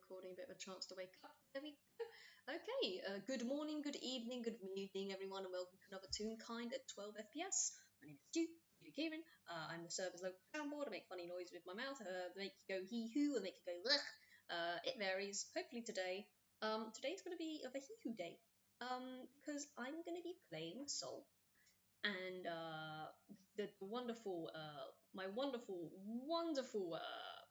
recording, a bit of a chance to wake up. There we go. Okay, good morning, good evening, good evening, everyone, and welcome to another Toonkind at 12 FPS. My name is Stu Kieran. I'm the server's local soundboard. I make funny noises with my mouth, make you go hee-hoo, and make you go ugh. It varies. Hopefully today's going to be a hee-hoo day, because I'm going to be playing Soul. And the wonderful, my wonderful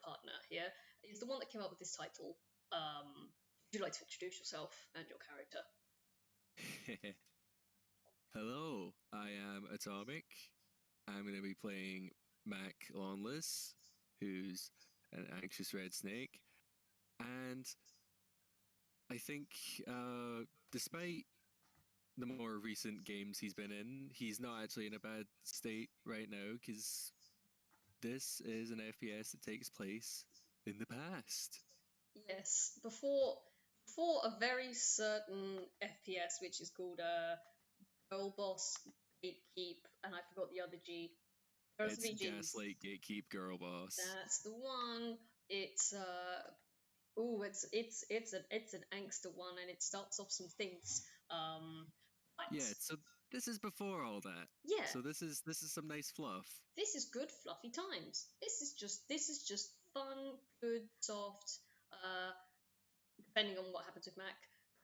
partner here is the one that came up with this title. Would you like to introduce yourself and your character? Hello, I am Atomic. I'm going to be playing Mac Lawnless, who's an anxious red snake. And I think, despite the more recent games he's been in, he's not actually in a bad state right now, because this is an FPS that takes place in the past. Yes, before a very certain FPS, which is called Girlboss, Gatekeep, and I forgot the other G. There's It's three Gs. Gaslight, Gatekeep, Girlboss. That's the one. It's it's an Angst one, and it starts off some things. Yeah, so this is before all that. Yeah. So this is some nice fluff. This is good fluffy times. This is just fun, good, soft. Depending on what happens with Mac,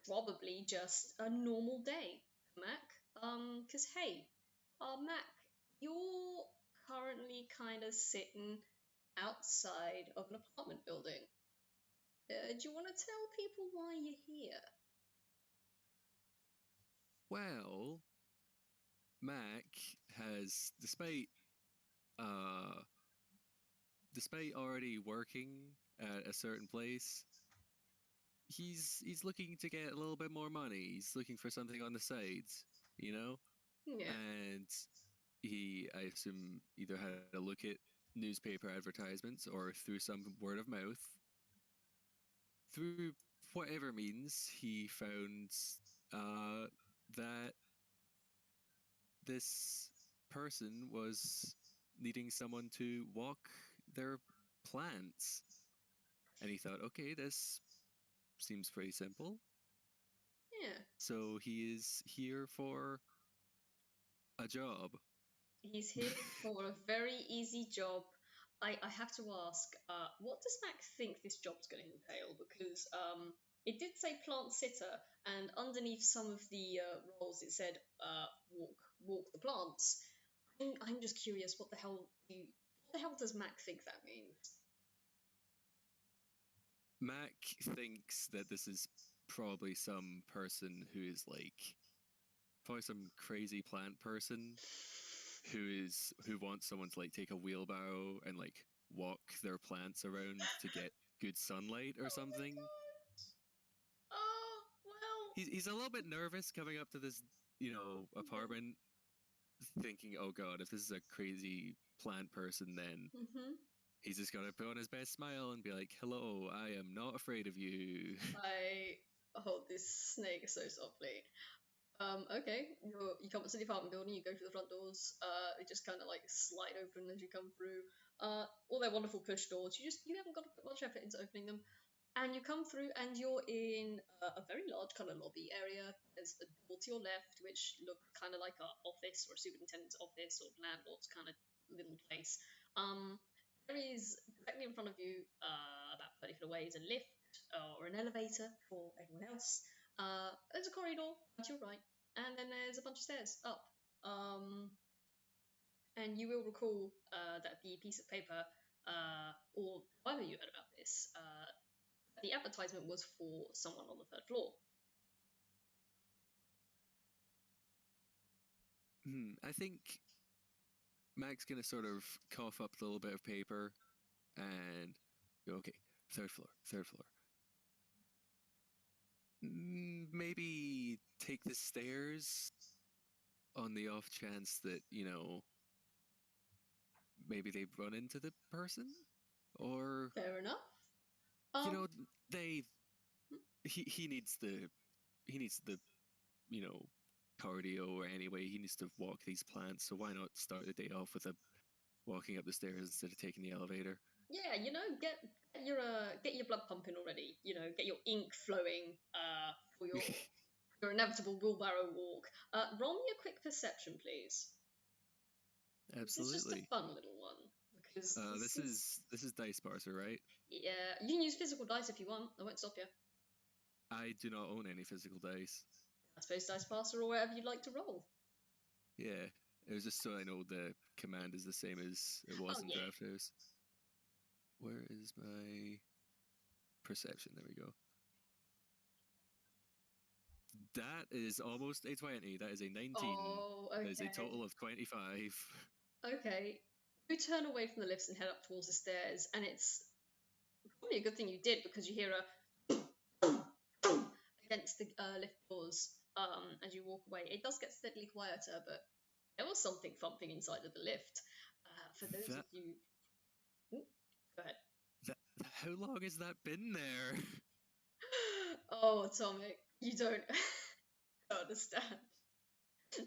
probably just a normal day, Mac. Cause hey, Mac, you're currently kind of sitting outside of an apartment building. Do you want to tell people why you're here? Well, Mac has, despite already working at a certain place, he's looking to get a little bit more money. He's looking for something on the sides, you know? Yeah. And he, I assume, either had a look at newspaper advertisements or through some word of mouth. Through whatever means, he found that this person was needing someone to walk their plants. And he thought, okay, this seems pretty simple. Yeah. So he is here for a job. He's here for a very easy job. I have to ask, what does Mac think this job's going to entail? Because it did say plant sitter, and underneath some of the roles it said walk the plants. I'm just curious, what the hell does Mac think that means? Mac thinks that this is probably some person who is like, probably some crazy plant person who wants someone to like take a wheelbarrow and like walk their plants around to get good sunlight or something. Oh, well. He's a little bit nervous coming up to this, apartment, thinking, oh god, if this is a crazy plant person, then he's just gonna put on his best smile and be like, hello, I am not afraid of you. I hold this snake so softly. Okay, you come to the apartment building, you go through the front doors, they just kind of like slide open as you come through. All their wonderful push doors, you haven't got to put much effort into opening them. And you come through and you're in a very large kind of lobby area. There's a door to your left, which looks kind of like an office or a superintendent's office or landlord's kind of little place. There is, directly in front of you, about 30 feet away, is a lift or an elevator for everyone else. There's a corridor to your right, and then there's a bunch of stairs up. And you will recall that the piece of paper, or however you heard about this, the advertisement was for someone on the third floor. I think Mac's gonna sort of cough up a little bit of paper and go, okay, third floor. Maybe take the stairs on the off chance that, maybe they run into the person? Or fair enough. He needs the cardio anyway. He needs to walk these plants, so why not start the day off with walking up the stairs instead of taking the elevator? Yeah, get your blood pumping already. get your ink flowing for your inevitable wheelbarrow walk. Roll me a quick perception, please. This is just a Absolutely. fun little one because This is Dice Parser, right? yeah. You can use physical dice if you want. I won't stop you. I do not own any physical dice. I suppose dice passer or whatever you'd like to roll. Yeah, it was just so I know the command is the same as it was in yeah. Draft House. Where is my perception? There we go. That is almost a 20. That is a 19. Oh, okay. That is a total of 25. Okay. You turn away from the lifts and head up towards the stairs, and it's probably a good thing you did because you hear a against the lift doors as you walk away. It does get steadily quieter, but there was something thumping inside of the lift. For those of you... Ooh, go ahead. How long has that been there? Oh, Atomic, you don't understand.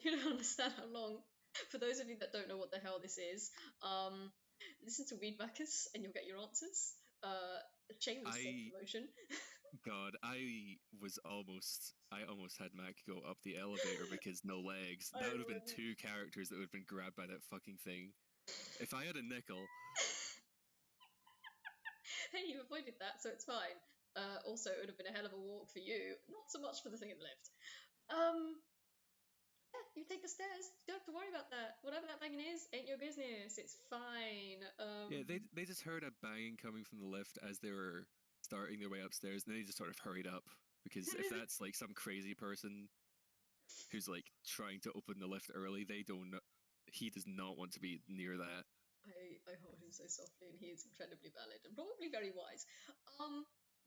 You don't understand how long. For those of you that don't know what the hell this is, listen to Weedbackers and you'll get your answers. Shameless self-promotion. God, I almost had Mac go up the elevator because no legs. That would have been 2 characters that would have been grabbed by that fucking thing. If I had a nickel. Hey, you avoided that, so it's fine. Also, it would have been a hell of a walk for you. Not so much for the thing in the lift. Yeah, you take the stairs. You don't have to worry about that. Whatever that banging is, ain't your business. It's fine. Yeah, they just heard a banging coming from the lift as they were starting their way upstairs, and they just sort of hurried up. Because if that's like some crazy person who's like trying to open the lift early, he does not want to be near that. I hold him so softly, and he is incredibly valid and probably very wise.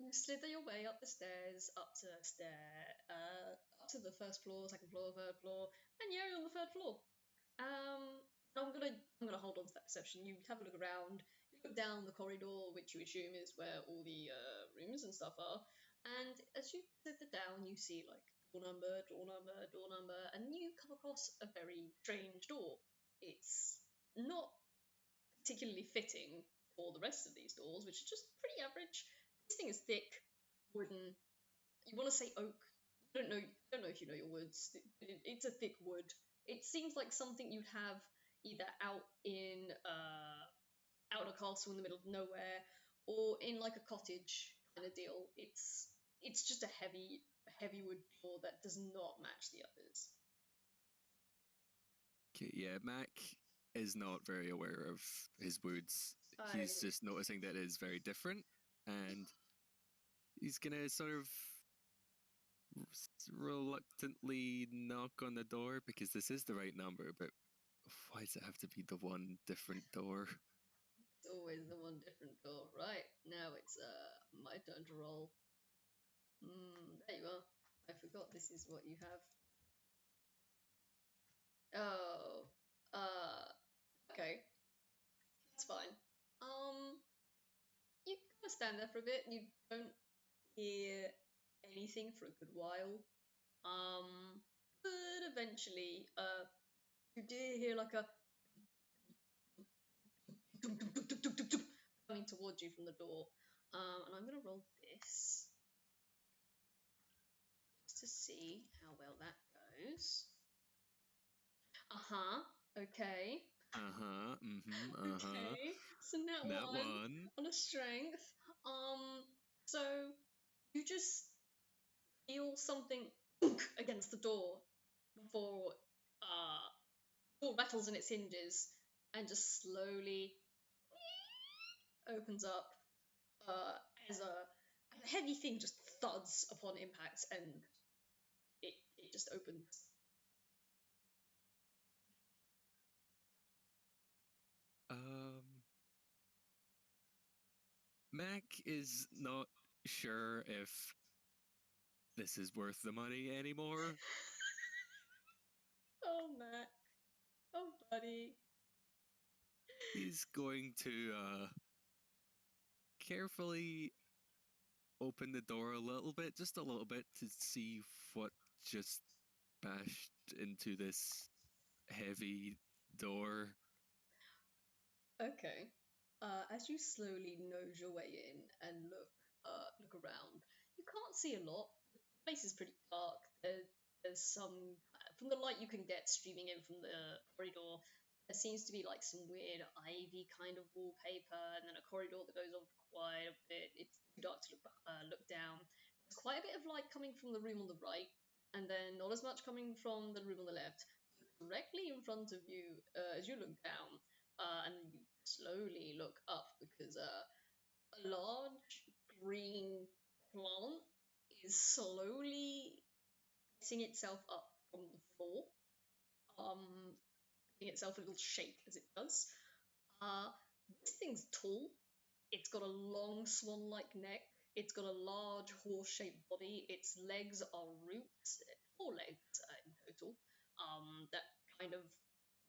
You slither your way up the stairs, up to the first floor, second floor, third floor, and yeah, you're on the third floor. I'm gonna hold on to that perception. You have a look around. You look down the corridor, which you assume is where all the rooms and stuff are. And as you slither down, you see like door number, and you come across a very strange door. It's not particularly fitting for the rest of these doors, which are just pretty average. This thing is thick, wooden. You want to say oak? I don't know if you know your woods. It's a thick wood. It seems like something you'd have either out in out a castle in the middle of nowhere, or in like a cottage kind of deal. It's just a heavy wood door that does not match the others. Okay, yeah, Mac is not very aware of his woods. He's just noticing that it is very different, and he's gonna sort of reluctantly knock on the door because this is the right number, but why does it have to be the one different door? It's always the one different door. Right, now it's my turn to roll. There you are. I forgot this is what you have. Oh, okay. That's fine. You kind of stand there for a bit. You don't hear anything for a good while. But eventually, you do hear like a coming towards you from the door. And I'm gonna roll this just to see how well that goes. Okay. Okay. So now one on a strength. So you just feel something against the door before door rattles in its hinges and just slowly opens up as a heavy thing just thuds upon impact, and it just opens. Mac is not sure if this is worth the money anymore. Oh, Mac. Oh, buddy. He's going to carefully open the door a little bit, just a little bit, to see what just bashed into this heavy door. Okay. As you slowly nose your way in and look around, you can't see a lot. The place is pretty dark. There's some from the light you can get streaming in from the corridor. There seems to be like some weird ivy kind of wallpaper, and then a corridor that goes on for quite a bit. It's too dark to look down. There's quite a bit of light coming from the room on the right, and then not as much coming from the room on the left. Directly in front of you, as you look down, and you slowly look up because a large green plant is slowly getting itself up from the floor, giving itself a little shake as it does. This thing's tall. It's got a long swan-like neck. It's got a large horse-shaped body. Its legs are roots, 4 legs in total, that kind of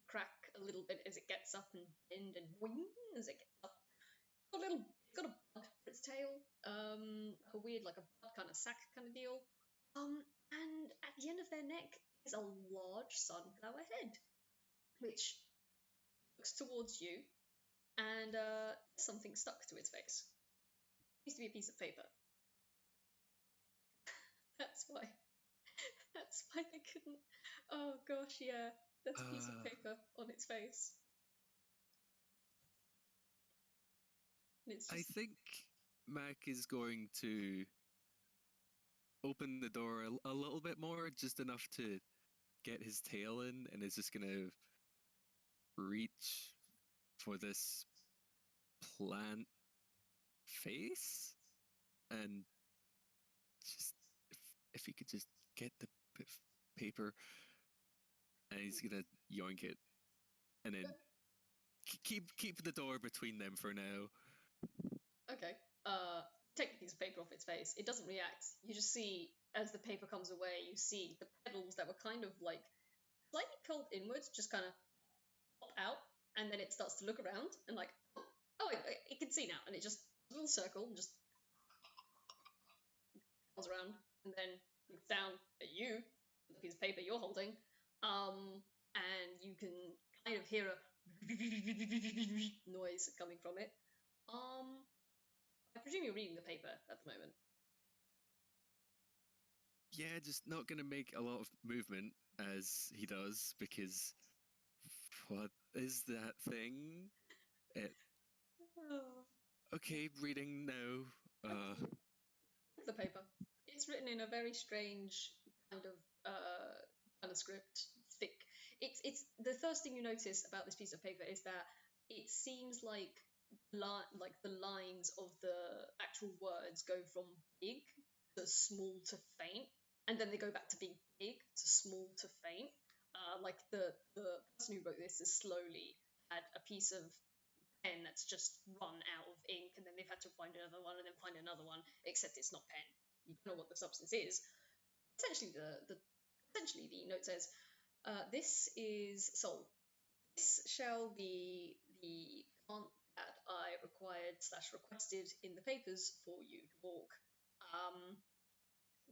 crack a little bit as it gets up and bend and wing as it gets up. It's got a bud for its tail, a weird like a bud kind of sack kind of deal. And at the end of their neck is a large sunflower head, which looks towards you, and something stuck to its face. It used to be a piece of paper. That's why. That's why they couldn't. Oh gosh, yeah. That's a piece of paper on its face. And it's I just think Mac is going to open the door a little bit more, just enough to get his tail in, and is just going to reach for this plant face, and just if he could just get the paper, and he's gonna yoink it, and then keep the door between them for now. okay. Take the piece of paper off its face. It doesn't react. You just see as the paper comes away, you see the petals that were kind of like slightly curled inwards, just kind of pop out, and then it starts to look around and like, oh, it can see now, and it just a little circle and just goes around, and then looks down at you, the piece of paper you're holding, and you can kind of hear a noise coming from it. I presume you're reading the paper at the moment. Yeah, just not gonna make a lot of movement as he does, because what is that thing? Oh. Okay, reading now. The paper. It's written in a very strange kind of script, thick. It's the first thing you notice about this piece of paper is that it seems like the lines of the actual words go from big to small to faint, and then they go back to being big to small to faint. Like the person who wrote this has slowly had a piece of pen that's just run out of ink, and then they've had to find another one and then find another one, except it's not pen. You don't know what the substance is. Essentially, the note says, "This is soul. This shall be the plant that I required/requested in the papers for you to walk.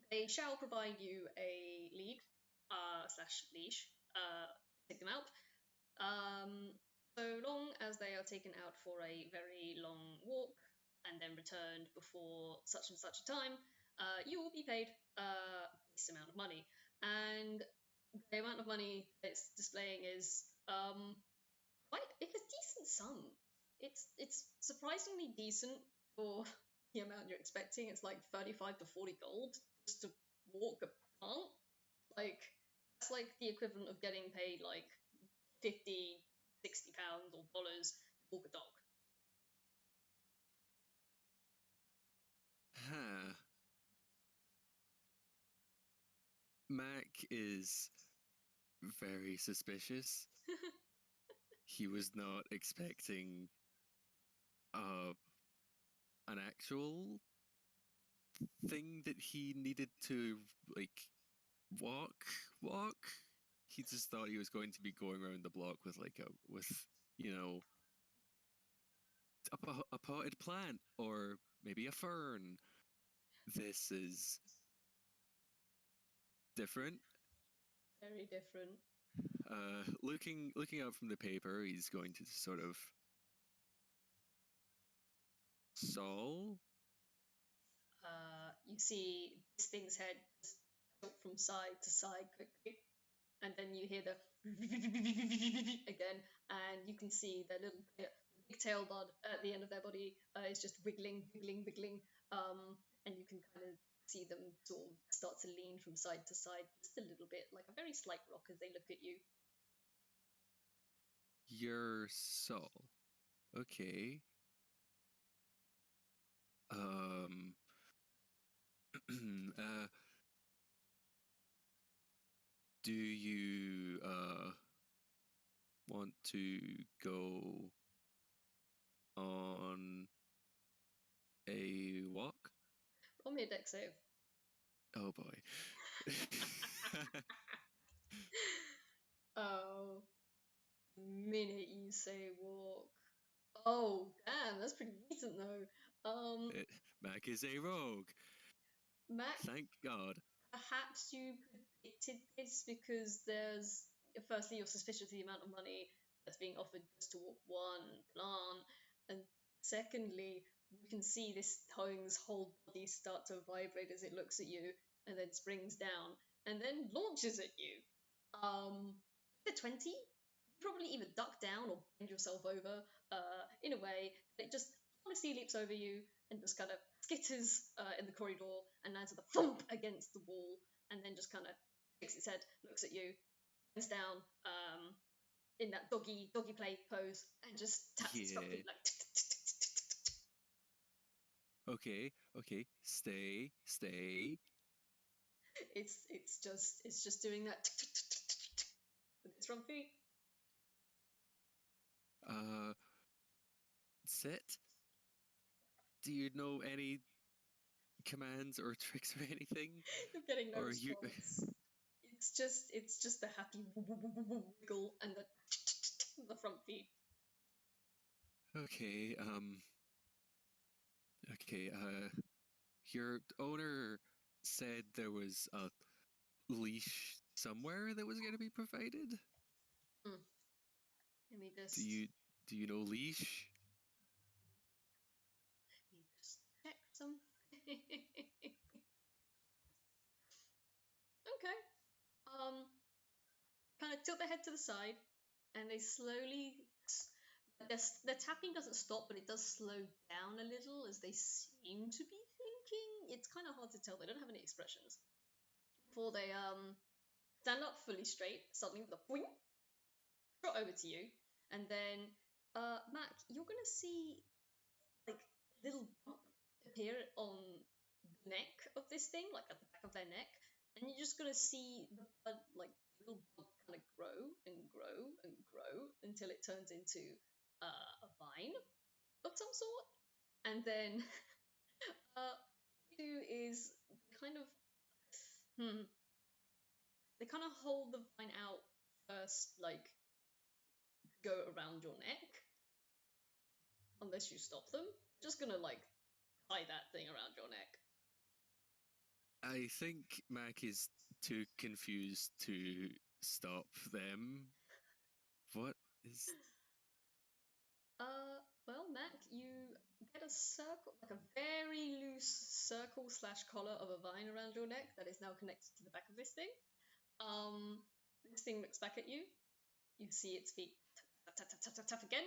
They shall provide you a lead/leash. Take them out. So long as they are taken out for a very long walk and then returned before such and such a time, you will be paid this amount of money." And the amount of money it's displaying is it's a decent sum. It's surprisingly decent for the amount you're expecting. It's like 35 to 40 gold just to walk a plant. Like that's like the equivalent of getting paid like 50, 60 pounds or dollars to walk a dog. Huh. Mac is very suspicious. He was not expecting an actual thing that he needed to like walk. He just thought he was going to be going around the block with a potted plant or maybe a fern. This is different. Very different. Looking up from the paper, he's going to sort of Saul. you see this thing's head just tilt from side to side quickly, and then you hear the again, and you can see their little big tail bud at the end of their body is just wiggling, wiggling, wiggling, and you can kind of see them sort of start to lean from side to side just a little bit, like a very slight rock as they look at you. Your soul. Okay. uh, do you want to go on a walk? Roll me a deck save. Oh boy. Oh, the minute you say walk. Oh, damn, that's pretty decent though. Mac is a rogue. Mac, Thank God. perhaps you predicted this because there's, firstly, you're suspicious of the amount of money that's being offered just to walk one plant, and secondly, you can see this thing's whole body start to vibrate as it looks at you, and then springs down, and then launches at you. With a 20, you probably either duck down or bend yourself over in a way that it just honestly leaps over you and just kind of skitters in the corridor and lands with a thump against the wall, and then just kind of shakes its head, looks at you, bends down in that doggy play pose, and just taps its front feet like. Okay, stay. It's just doing that with its front feet. Sit. Do you know any commands or tricks or anything? You're getting no Or response. It's just the happy wiggle and the front feet. Okay, your owner said there was a leash somewhere that was going to be provided. Let me just. Do you know leash? Let me just check something. Okay. Kind of tilt their head to the side, and they slowly. Their tapping doesn't stop, but it does slow down a little as they seem to be thinking. It's kind of hard to tell. They don't have any expressions. Before they stand up fully straight, suddenly with a boing, trot over to you, and then Mac, you're gonna see like a little bump appear on the neck of this thing, like at the back of their neck, and you're just gonna see the blood, like little bump, kind of grow and grow and grow until it turns into a vine of some sort, and then what they do is kind of they kind of hold the vine out first, like go around your neck, unless you stop them. Just gonna like tie that thing around your neck. I think Mac is too confused to stop them. What is... Well, Mac, you get a circle, like a very loose circle slash collar of a vine around your neck that is now connected to the back of this thing. This thing looks back at you. You see its feet tap tap tap tap tap tap again,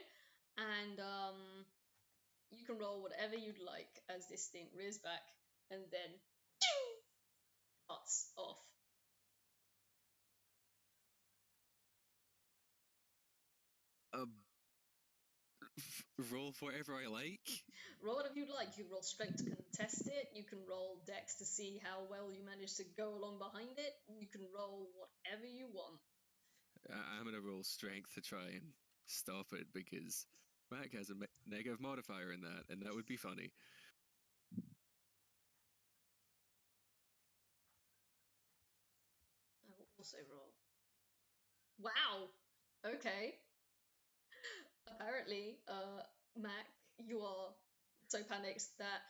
and you can roll whatever you'd like as this thing rears back and then cuts off. Roll for whatever I like. Roll whatever you'd like. You can roll strength to contest it. You can roll dex to see how well you manage to go along behind it. You can roll whatever you want. I'm gonna roll strength to try and stop it because Mac has a negative modifier in that, and that would be funny. I will also roll. Wow. Okay. Apparently, Mac, you are so panicked that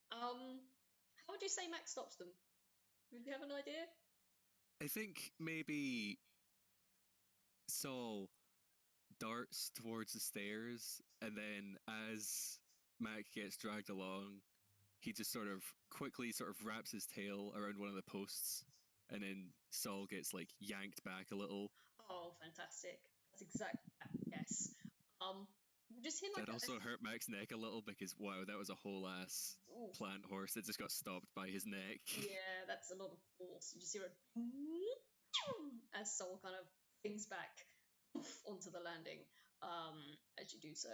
how would you say Mac stops them? Do you have an idea? I think maybe Saul darts towards the stairs, and then as Mac gets dragged along, he just sort of quickly sort of wraps his tail around one of the posts, and then Saul gets like yanked back a little. Oh, fantastic! That's exact. Yes. You just hear like That also hurt Mac's neck a little because wow, that was a whole ass oof. plant horse that just got stopped by his neck. Yeah, that's a lot of force. You just hear it as Soul kind of flings back onto the landing as you do so.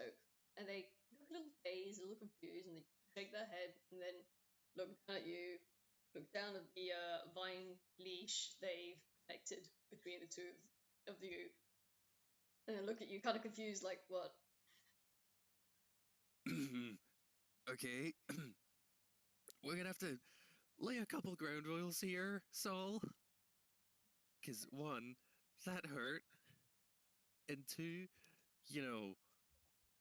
And they look a little dazed, a little confused, and they shake their head and then look down at you, look down at the vine leash they've connected between the two of you, and then look at you kind of confused, like, what? Okay, we're gonna have to lay a couple ground rules here, Saul. Because one, that hurt, and two, you know,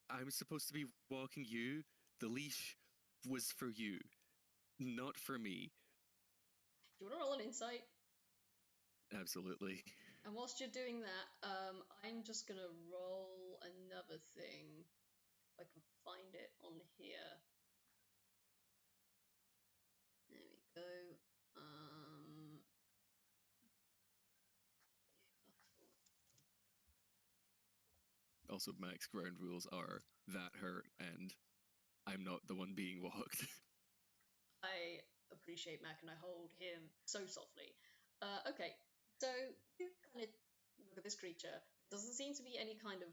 I'm supposed to be walking you. The leash was for you, not for me. Do you want to roll an insight? Absolutely. And whilst you're doing that, I'm just gonna roll another thing if I can find it on here. There we go. Also, Mac's ground rules are that hurt, and I'm not the one being walked. I appreciate Mac and I hold him so softly. Okay, so you kind of look at this creature. There doesn't seem to be any kind of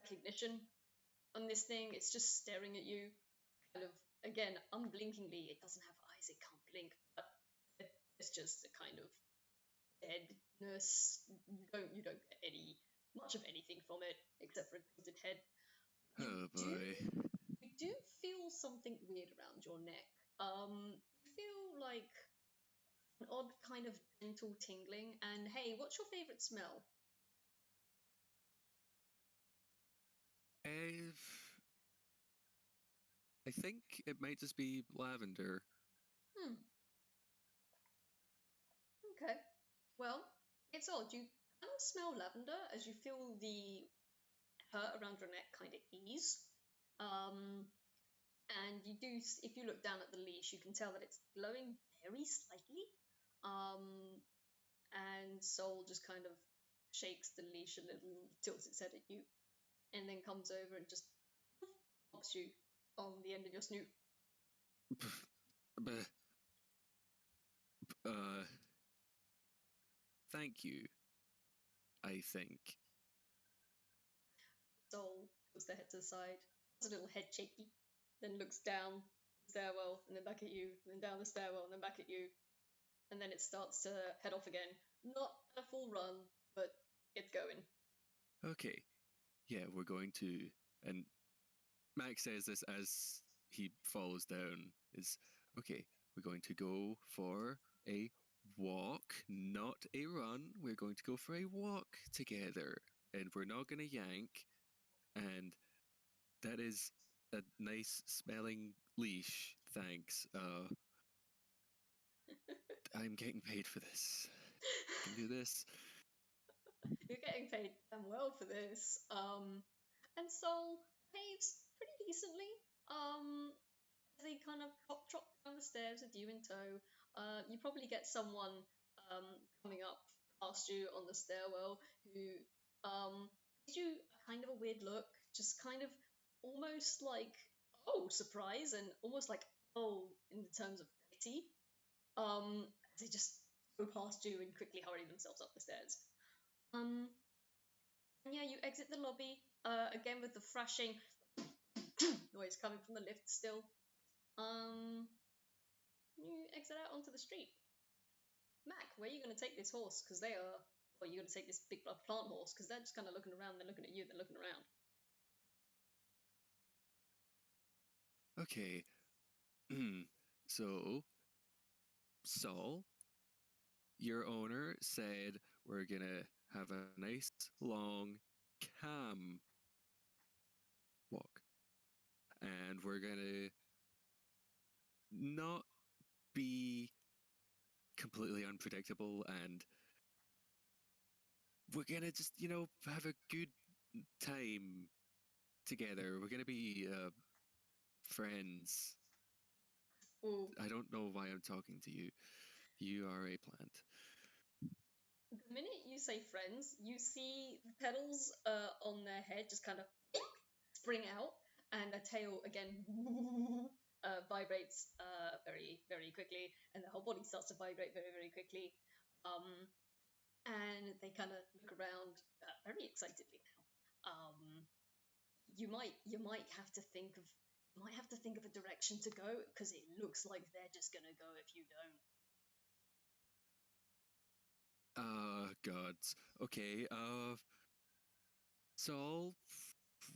recognition on this thing. It's just staring at you, kind of again unblinkingly. It doesn't have eyes. It can't blink, but it's just a kind of deadness. You don't get any much of anything from it except for a tilted head. You Oh do boy. you do feel something weird around your neck. You feel like an odd kind of gentle tingling. And hey, what's your favorite smell? I think it might just be lavender. Hmm. Okay. Well, it's odd. You kind of smell lavender as you feel the hurt around your neck kind of ease. And you do, if you look down at the leash, you can tell that it's glowing very slightly. Um, and Soul just kind of shakes the leash a little, tilts its head at you, and then comes over and just pops you on the end of your snoot. uh, thank you, I think. Soul puts their head to the side, does a little head shaky, then looks down the stairwell and then back at you, and then down the stairwell and then back at you, and then it starts to head off again. Not a full run, but it's going. Okay, yeah, we're going to. And Max says this as he falls down. Is okay. We're going to go for a walk, not a run. We're going to go for a walk together, and we're not going to yank. And that is a nice smelling leash. Thanks. I'm getting paid for this. I can do this. You're getting paid damn well for this. And Soul behaves pretty decently. As they kind of trot down the stairs with you in tow. You probably get someone coming up past you on the stairwell who gives you a kind of a weird look, just kind of almost like, oh, surprise, and almost like, oh, in terms of pity. As they just go past you and quickly hurry themselves up the stairs. And yeah, you exit the lobby again with the thrashing noise coming from the lift still. You exit out onto the street. Mac, where are you going to take this horse? Because they are. Well, you're going to take this big plant horse because they're just kind of looking around. They're looking at you. They're looking around. Okay. So, Saul, your owner said we're gonna have a nice long cam walk, and we're gonna not be completely unpredictable, and we're gonna just have a good time together. We're gonna be friends. Ooh. I don't know why I'm talking to you. You are a plant. The minute you say friends, you see the petals on their head just kind of spring out, and their tail again vibrates very, very quickly, and the whole body starts to vibrate very, very quickly. And they kind of look around very excitedly now. You might have to think of a direction to go because it looks like they're just gonna go if you don't. Gods. Okay, Saul,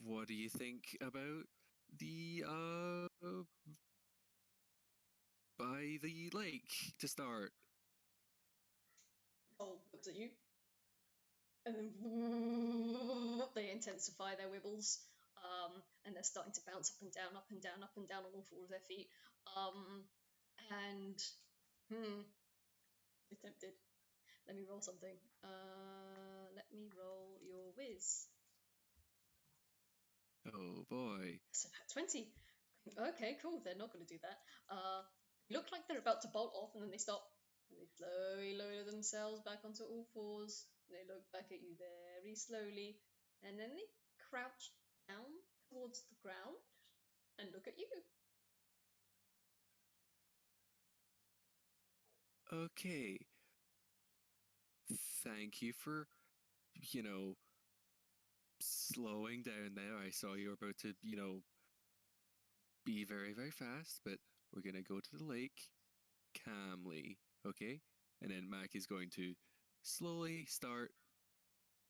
what do you think about the, by the lake to start? Soul looks at you, and then they intensify their wibbles, and they're starting to bounce up and down, up and down, up and down on all four of their feet. And I'm tempted. Let me roll something. Let me roll your whiz. Oh boy. It's about 20. Okay, cool. They're not going to do that. Look like they're about to bolt off, and then they stop. And they slowly lower themselves back onto all fours. They look back at you very slowly, and then they crouch down towards the ground and look at you. Okay. Thank you for, you know, slowing down there. I saw you were about to, be very, very fast, but we're going to go to the lake calmly, okay? And then Mac is going to slowly start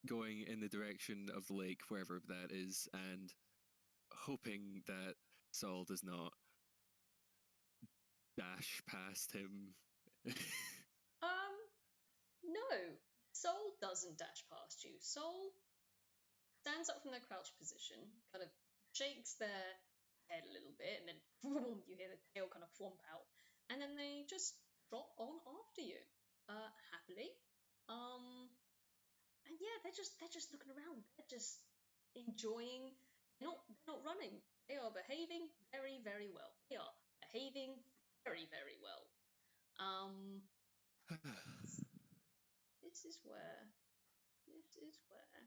going in the direction of the lake, wherever that is, and hoping that Saul does not dash past him. No. Soul doesn't dash past you. Soul stands up from their crouch position, kind of shakes their head a little bit, and then boom, you hear the tail kind of flomp out, and then they just trot on after you, happily. Um, and yeah, they're just looking around. They're just enjoying. They're not running. They are behaving very, very well. They are behaving very, very well. Um, this is where. This is where.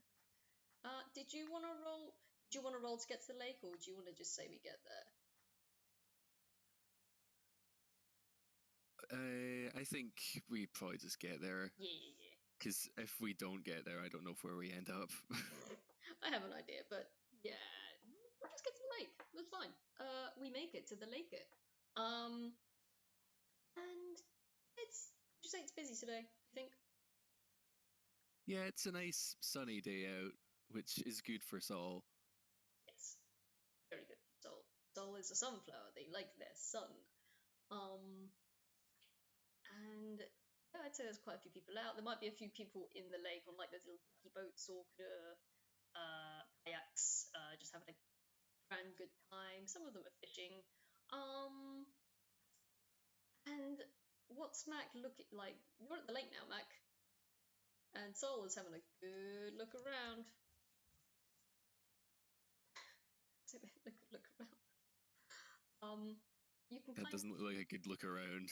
Did you want to roll? Do you want to roll to get to the lake, or do you want to just say we get there? I think we probably just get there. Yeah. Because if we don't get there, I don't know where we end up. I have an idea, but yeah, we'll just get to the lake. That's fine. We make it to the lake. And would you say it's busy today? Do you think? Yeah, it's a nice sunny day out, which is good for Saul. Yes, very good. Sol is a sunflower. They like their sun. Um, and yeah, I'd say there's quite a few people out. There might be a few people in the lake on like those little ducky boats or kayaks, just having a grand good time. Some of them are fishing. Um, and what's Mac looking like? You're at the lake now, Mac, and Sol is having a good look around. look around. You can That doesn't look like a good look around.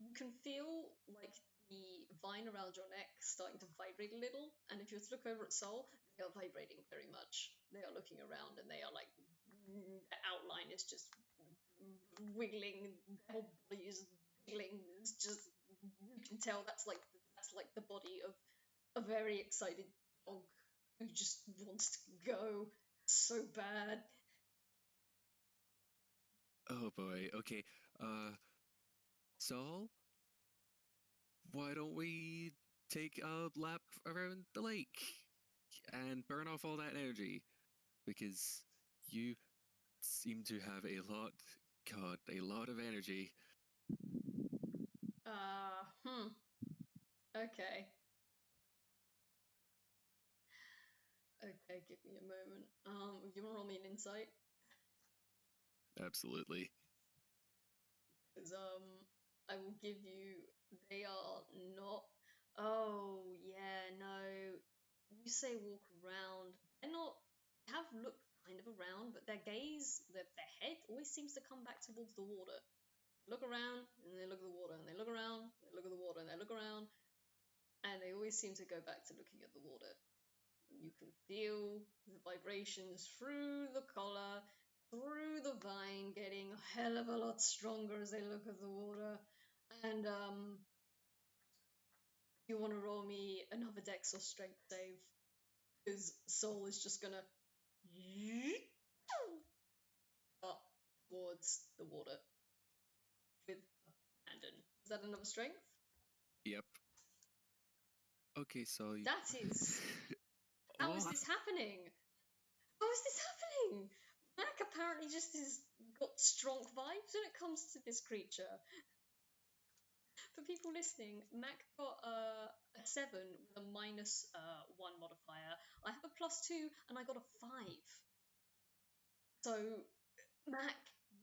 you can feel like the vine around your neck starting to vibrate a little, and if you were to look over at Sol, they are vibrating very much. They are looking around, and they are like the outline is just wiggling, the whole body is wiggling. It's just you can tell that's like the body of a very excited dog who just wants to go so bad. Oh boy. Okay. Saul, why don't we take a lap around the lake and burn off all that energy? Because you seem to have a lot, God, a lot of energy. Uh, hmm. Okay. Okay, give me a moment. You want to roll me an insight? Absolutely. Because I will give you. They are not. Oh yeah, no. You say walk around. They're not. They have looked kind of around, but their gaze, their head always seems to come back towards the water. look around, and they look at the water, and they look around, and they look at the water, and they look around, and they always seem to go back to looking at the water. You can feel the vibrations through the collar, through the vine, getting a hell of a lot stronger as they look at the water. And you want to roll me another Dex or Strength save, because Soul is just gonna up towards the water with abandon. Is that another Strength? Yep. Okay, so That is. How is this happening? How is this happening? Mac apparently just is got strong vibes when it comes to this creature. For people listening, Mac got a 7 with a minus 1 modifier. I have a +2 and I got a 5. So, Mac,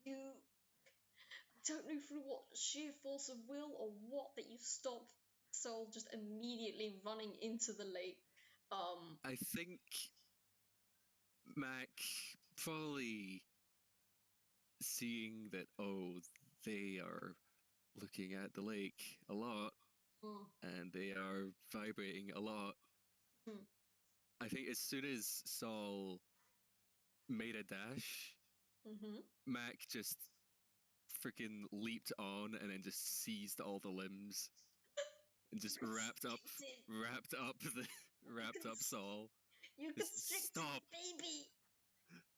you. I don't know through what sheer force of will or what that you stopped Soul just immediately running into the lake. I think Mac probably seeing that, oh, they are looking at the lake a lot mm, and they are vibrating a lot. mm, I think as soon as Saul made a dash, mm-hmm. Mac just freaking leaped on and then just seized all the limbs and just Restricted. wrapped up Saul. You Just constricted stop, baby.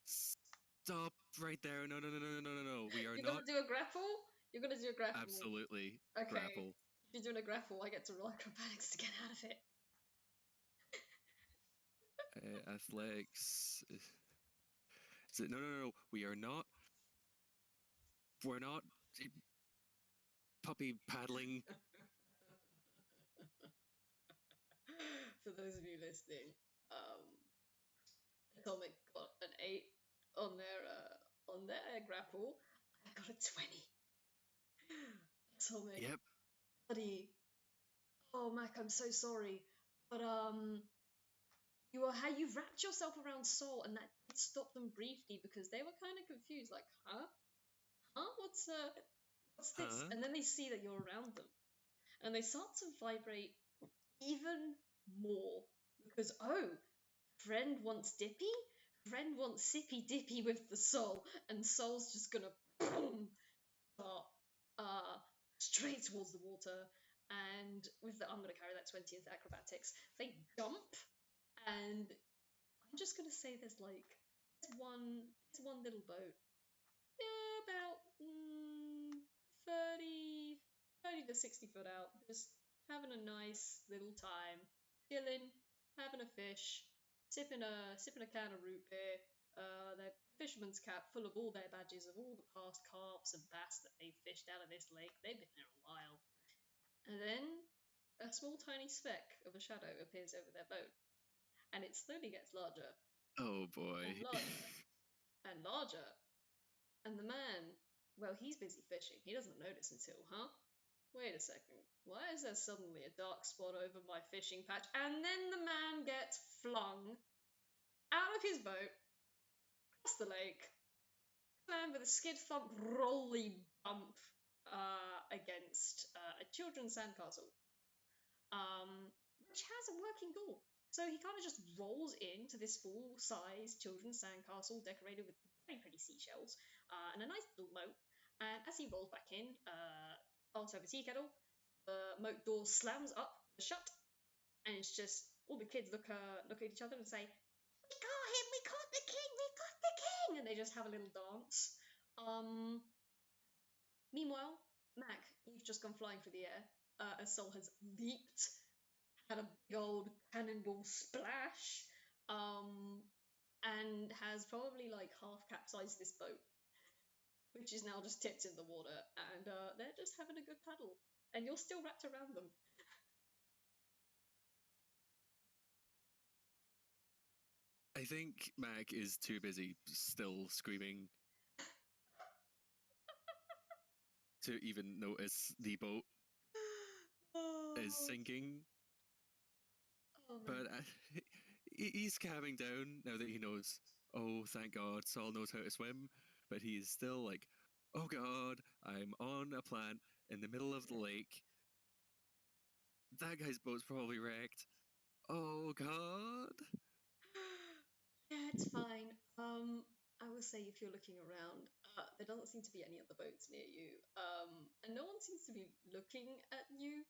stop right there! No, no, no, no, no, no, no! We are You're gonna not do a grapple? You're gonna do a grapple. absolutely Okay. grapple. If you're doing a grapple, I get to roll acrobatics to get out of it. Athletics. Is it? No, no, no. We are not. We're not puppy paddling. For those of you listening, Atomic got an 8 on their grapple. I got a 20. Atomic, Yep. buddy. Oh, Mac, I'm so sorry, but you've wrapped yourself around Soul, and that did stop them briefly because they were kind of confused, like, huh, what's this? Huh? And then they see that you're around them, and they start to vibrate even more because friend wants dippy, friend wants sippy dippy with the Soul, and Soul's just gonna boom start uh straight towards the water. And with that, I'm gonna carry that 20 into acrobatics. They jump, and I'm just gonna say there's one little boat, yeah, about 30, 30 to 60 foot out, just having a nice little time, chilling, having a fish, sipping a can of root beer, their fisherman's cap full of all their badges of all the past carps and bass that they've fished out of this lake. They've been there a while. And then a small tiny speck of a shadow appears over their boat, and it slowly gets larger Oh and boy. larger and larger. And the man, well, he's busy fishing. He doesn't notice until, wait a second. Why is there suddenly a dark spot over my fishing patch? And then the man gets flung out of his boat, across the lake, man with a skid thump rolly bump against a children's sandcastle, which has a working door. So he kind of just rolls into this full-size children's sandcastle decorated with very pretty seashells and a nice little moat. And as he rolls back in, part of a tea kettle, the moat door slams up, shut, and it's just all the kids look at each other and say, "We got him! We caught the king! We got the king!" And they just have a little dance. Meanwhile, Mac, you've just gone flying through the air as Sol has leaped, had a big old cannonball splash, and has probably like half capsized this boat, which is now just tipped in the water, and they're just having a good paddle, and you're still wrapped around them. I think Mac is too busy still screaming to even notice the boat is Oh, sinking. oh man. But he's calming down now that he knows, oh, thank God, Saul knows how to swim. But he is still like, Oh god, I'm on a plant in the middle of the lake. That guy's boat's probably wrecked. Oh god. Yeah, it's fine. I will say if you're looking around, there doesn't seem to be any other boats near you. And no one seems to be looking at you.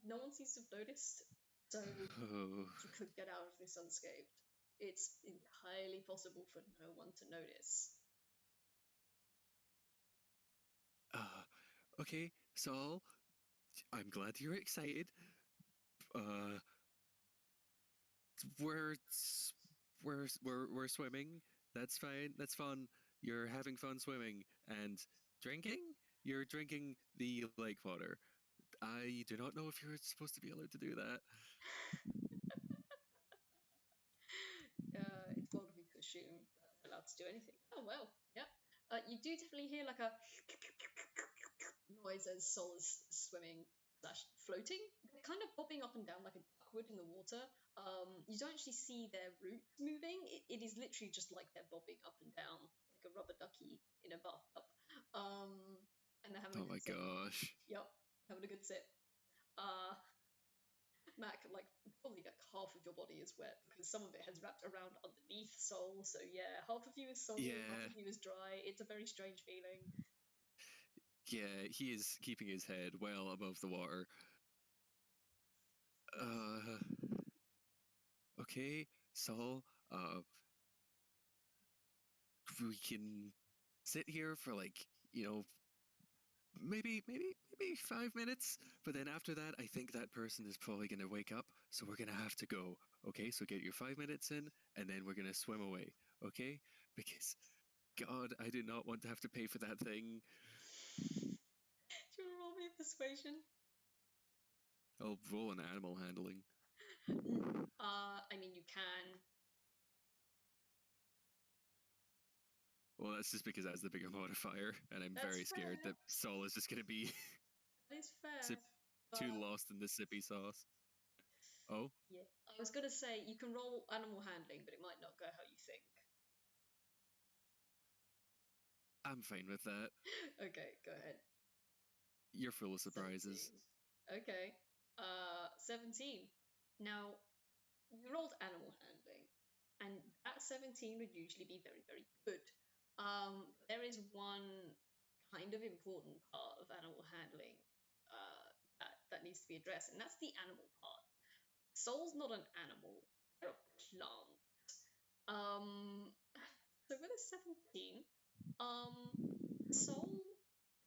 No one seems to have noticed. So Oh. you could get out of this unscathed. It's entirely possible for no one to notice. Uh, okay, Saul, I'm glad you're excited. Uh, we're we're swimming. That's fine. That's fun. You're having fun swimming and drinking. You're drinking the lake water. I do not know if you're supposed to be allowed to do that. It's bold of me to assume that they're allowed to do anything. Oh well, yeah. You do definitely hear like a noise as Sol is swimming slash floating. They're kind of bobbing up and down like a duckwood in the water. You don't actually see their roots moving. It is literally just like they're bobbing up and down like a rubber ducky in a bathtub. And they're having a Oh good my sip. gosh. Yep, having a good sip. Uh, Mac, like probably like half of your body is wet because some of it has wrapped around underneath Soul. So yeah, half of you is soggy, half Yeah, of you is dry. It's a very strange feeling. yeah. He is keeping his head well above the water. Nice. Uh, okay, Saul. We can sit here for like maybe 5 minutes, but then after that I think that person is probably going to wake up, so we're going to have to go. Okay, so get your 5 minutes in and then we're going to swim away. Okay, because god, I do not want to have to pay for that thing. Do you want to roll me a persuasion? I'll roll an animal handling. I mean, you can. Well, that's just because that's the bigger modifier and I'm That's very fair. scared that Saul is just going to be That is fair. too But lost in the sippy sauce. Oh, yeah, I was gonna say you can roll animal handling, but it might not go how you think. I'm fine with that. Okay, go ahead. You're full of surprises. 17. Okay. 17. Now, you rolled animal handling, and that 17 would usually be very, very good. There is one kind of important part of animal handling that needs to be addressed, and that's the animal part. Soul's not an animal, they're a plant. Um, so with a 17, um, Soul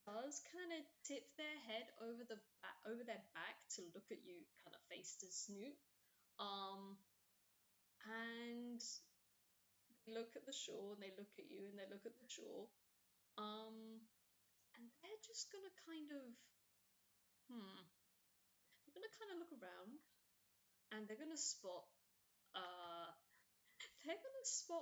does kind of tip their head over their back to look at you, kind of face to snoot. Um, and they look at the shore, and they look at you, and they look at the shore. And they're just gonna kind of, they're gonna kind of look around, and uh, they're gonna spot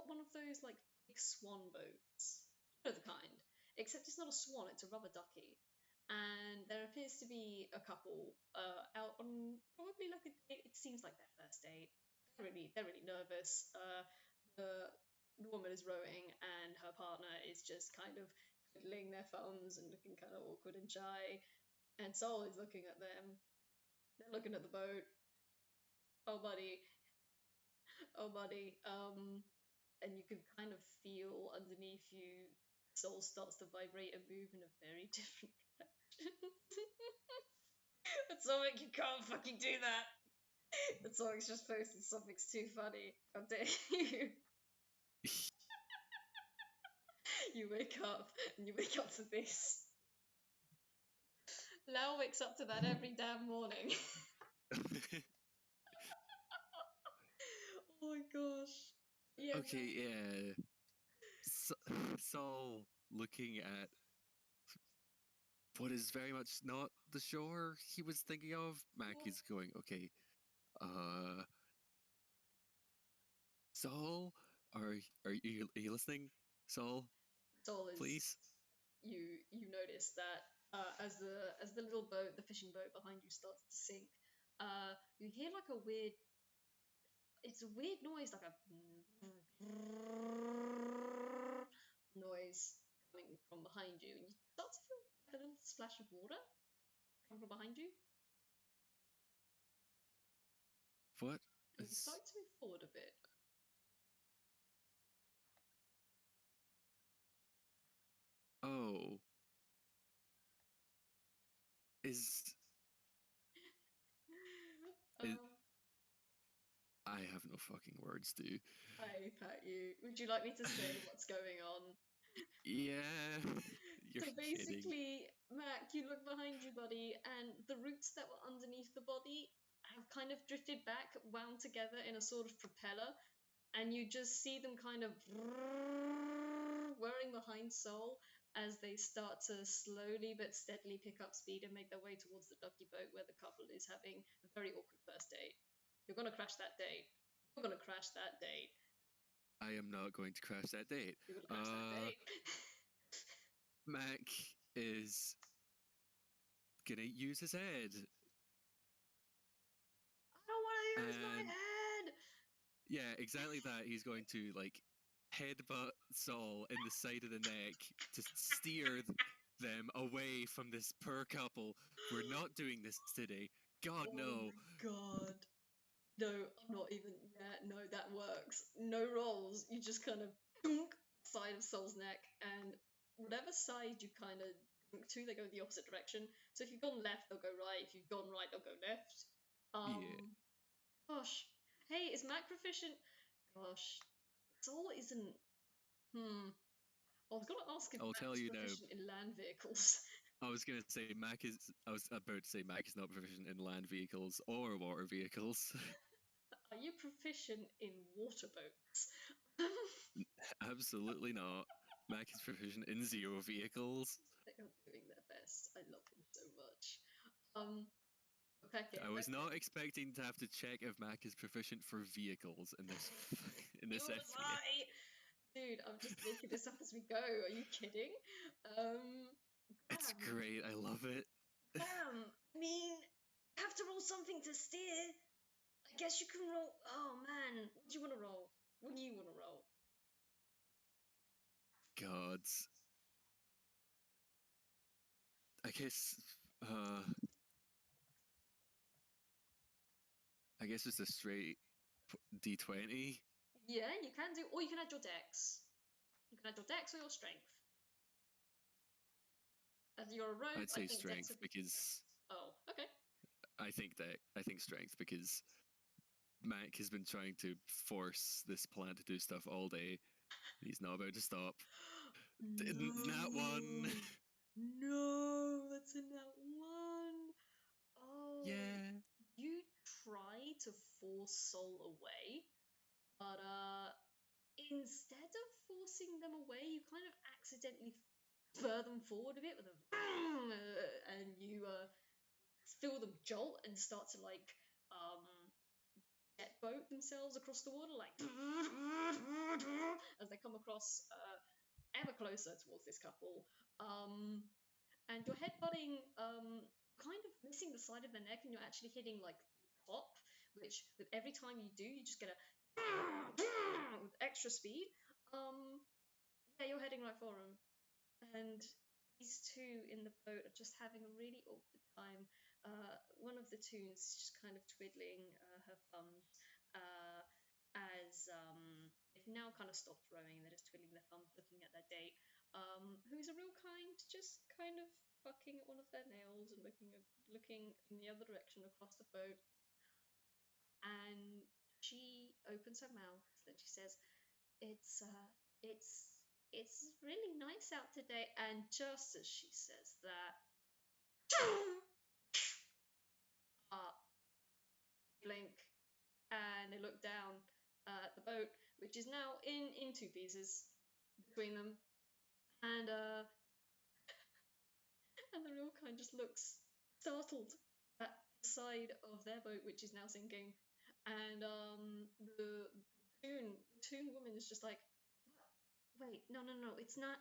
one of those like big swan boats. You know the kind. Except it's not a swan; it's a rubber ducky. And there appears to be a couple out on probably like a date. It seems like their first date. They're really nervous. The woman is rowing, and her partner is just kind of twiddling their thumbs and looking kind of awkward and shy. And Sol is looking at them. They're looking at the boat. Oh, buddy. Oh, buddy. And you can kind of feel underneath you, Soul starts to vibrate and move in a very different direction. That's something you can't fucking do that. The song's just posted something's too funny. How dare you? You wake up and you wake up to this. Lao wakes up to that every damn morning. Oh my gosh. Yeah, okay, yeah. Saul looking at what is very much not the shore he was thinking of. Mac is going, okay, uh, Saul, are you listening? Saul, Sol please. is you notice that as the little boat, the fishing boat behind you starts to sink, you hear like a weird. It's a weird noise, like a noise coming from behind you, and you start to feel like a little splash of water coming from behind you, What and you is? start to move forward a bit. Oh, is um, I have no fucking words, dude. I pat you. Would you like me to say what's going on? Yeah, you're So kidding. basically, Mac, you look behind you, buddy, and the roots that were underneath the body have kind of drifted back, wound together in a sort of propeller, and you just see them kind of whirring behind Soul as they start to slowly but steadily pick up speed and make their way towards the ducky boat where the couple is having a very awkward first date. You're gonna crash that date. You're gonna crash that date. I am not going to crash that date. You're gonna crash that date. Mac is gonna use his head. I don't want to use And my head. yeah, exactly that. He's going to like headbutt Saul in the side of the neck to steer them away from this poor couple. We're not doing this today. God, Oh no. my god. No, I'm not even. Yeah, no, that works. No rolls. You just kind of dunk side of Soul's neck, and whatever side you kind of dunk to, they go the opposite direction. So if you've gone left, they'll go right. If you've gone right, they'll go left. Yeah, Gosh. Hey, is Mac proficient? Gosh, Soul isn't. I was gonna ask if I'll Mac tell is you now. proficient in land vehicles. I was gonna say Mac is. I was about to say Mac is not proficient in land vehicles or water vehicles. Are you proficient in water boats? Absolutely not. Mac is proficient in zero vehicles. They are doing their best. I love him so much. Um, I was Beckett. not expecting to have to check if Mac is proficient for vehicles in this in this Neither was FPS. I. Dude, I'm just making this up as we go. Are you kidding? Um, It's Bam. great. I love it. Bam. I mean, you have to roll something to steer. I guess you can roll. Oh man, what do you want to roll? What do you want to roll? Gods. I guess. I guess it's a straight D20. Yeah, you can do, or you can add your dex. You can add your dex or your strength. As you're a rogue, I'd I say think dex. strength because Oh, okay. I think strength because Mac has been trying to force this plan to do stuff all day. He's not about to stop. Nat one. No. No, that's a nat one. Oh, Yeah. you try to force Soul away, but instead of forcing them away, you kind of accidentally spur them forward a bit with a and you feel them jolt and start to like jet boat themselves across the water, like as they come across ever closer towards this couple. And you're headbutting, kind of missing the side of the neck, and you're actually hitting like the top, which with every time you do, you just get a with extra speed. Yeah, you're heading right for him, and these two in the boat are just having a really awkward time. One of the tunes is just kind of twiddling her thumbs as they've now kind of stopped rowing and they're just twiddling their thumbs, looking at their date, who's a real kind, just kind of fucking at one of their nails and looking in the other direction across the boat. And she opens her mouth and she says, "It's it's really nice out today." And just as she says that, uh, blink and they look down at the boat, which is now in two pieces between them, and and the real kind just looks startled at the side of their boat, which is now sinking, and the toon woman is just like, "Wait, no, no, no, it's not."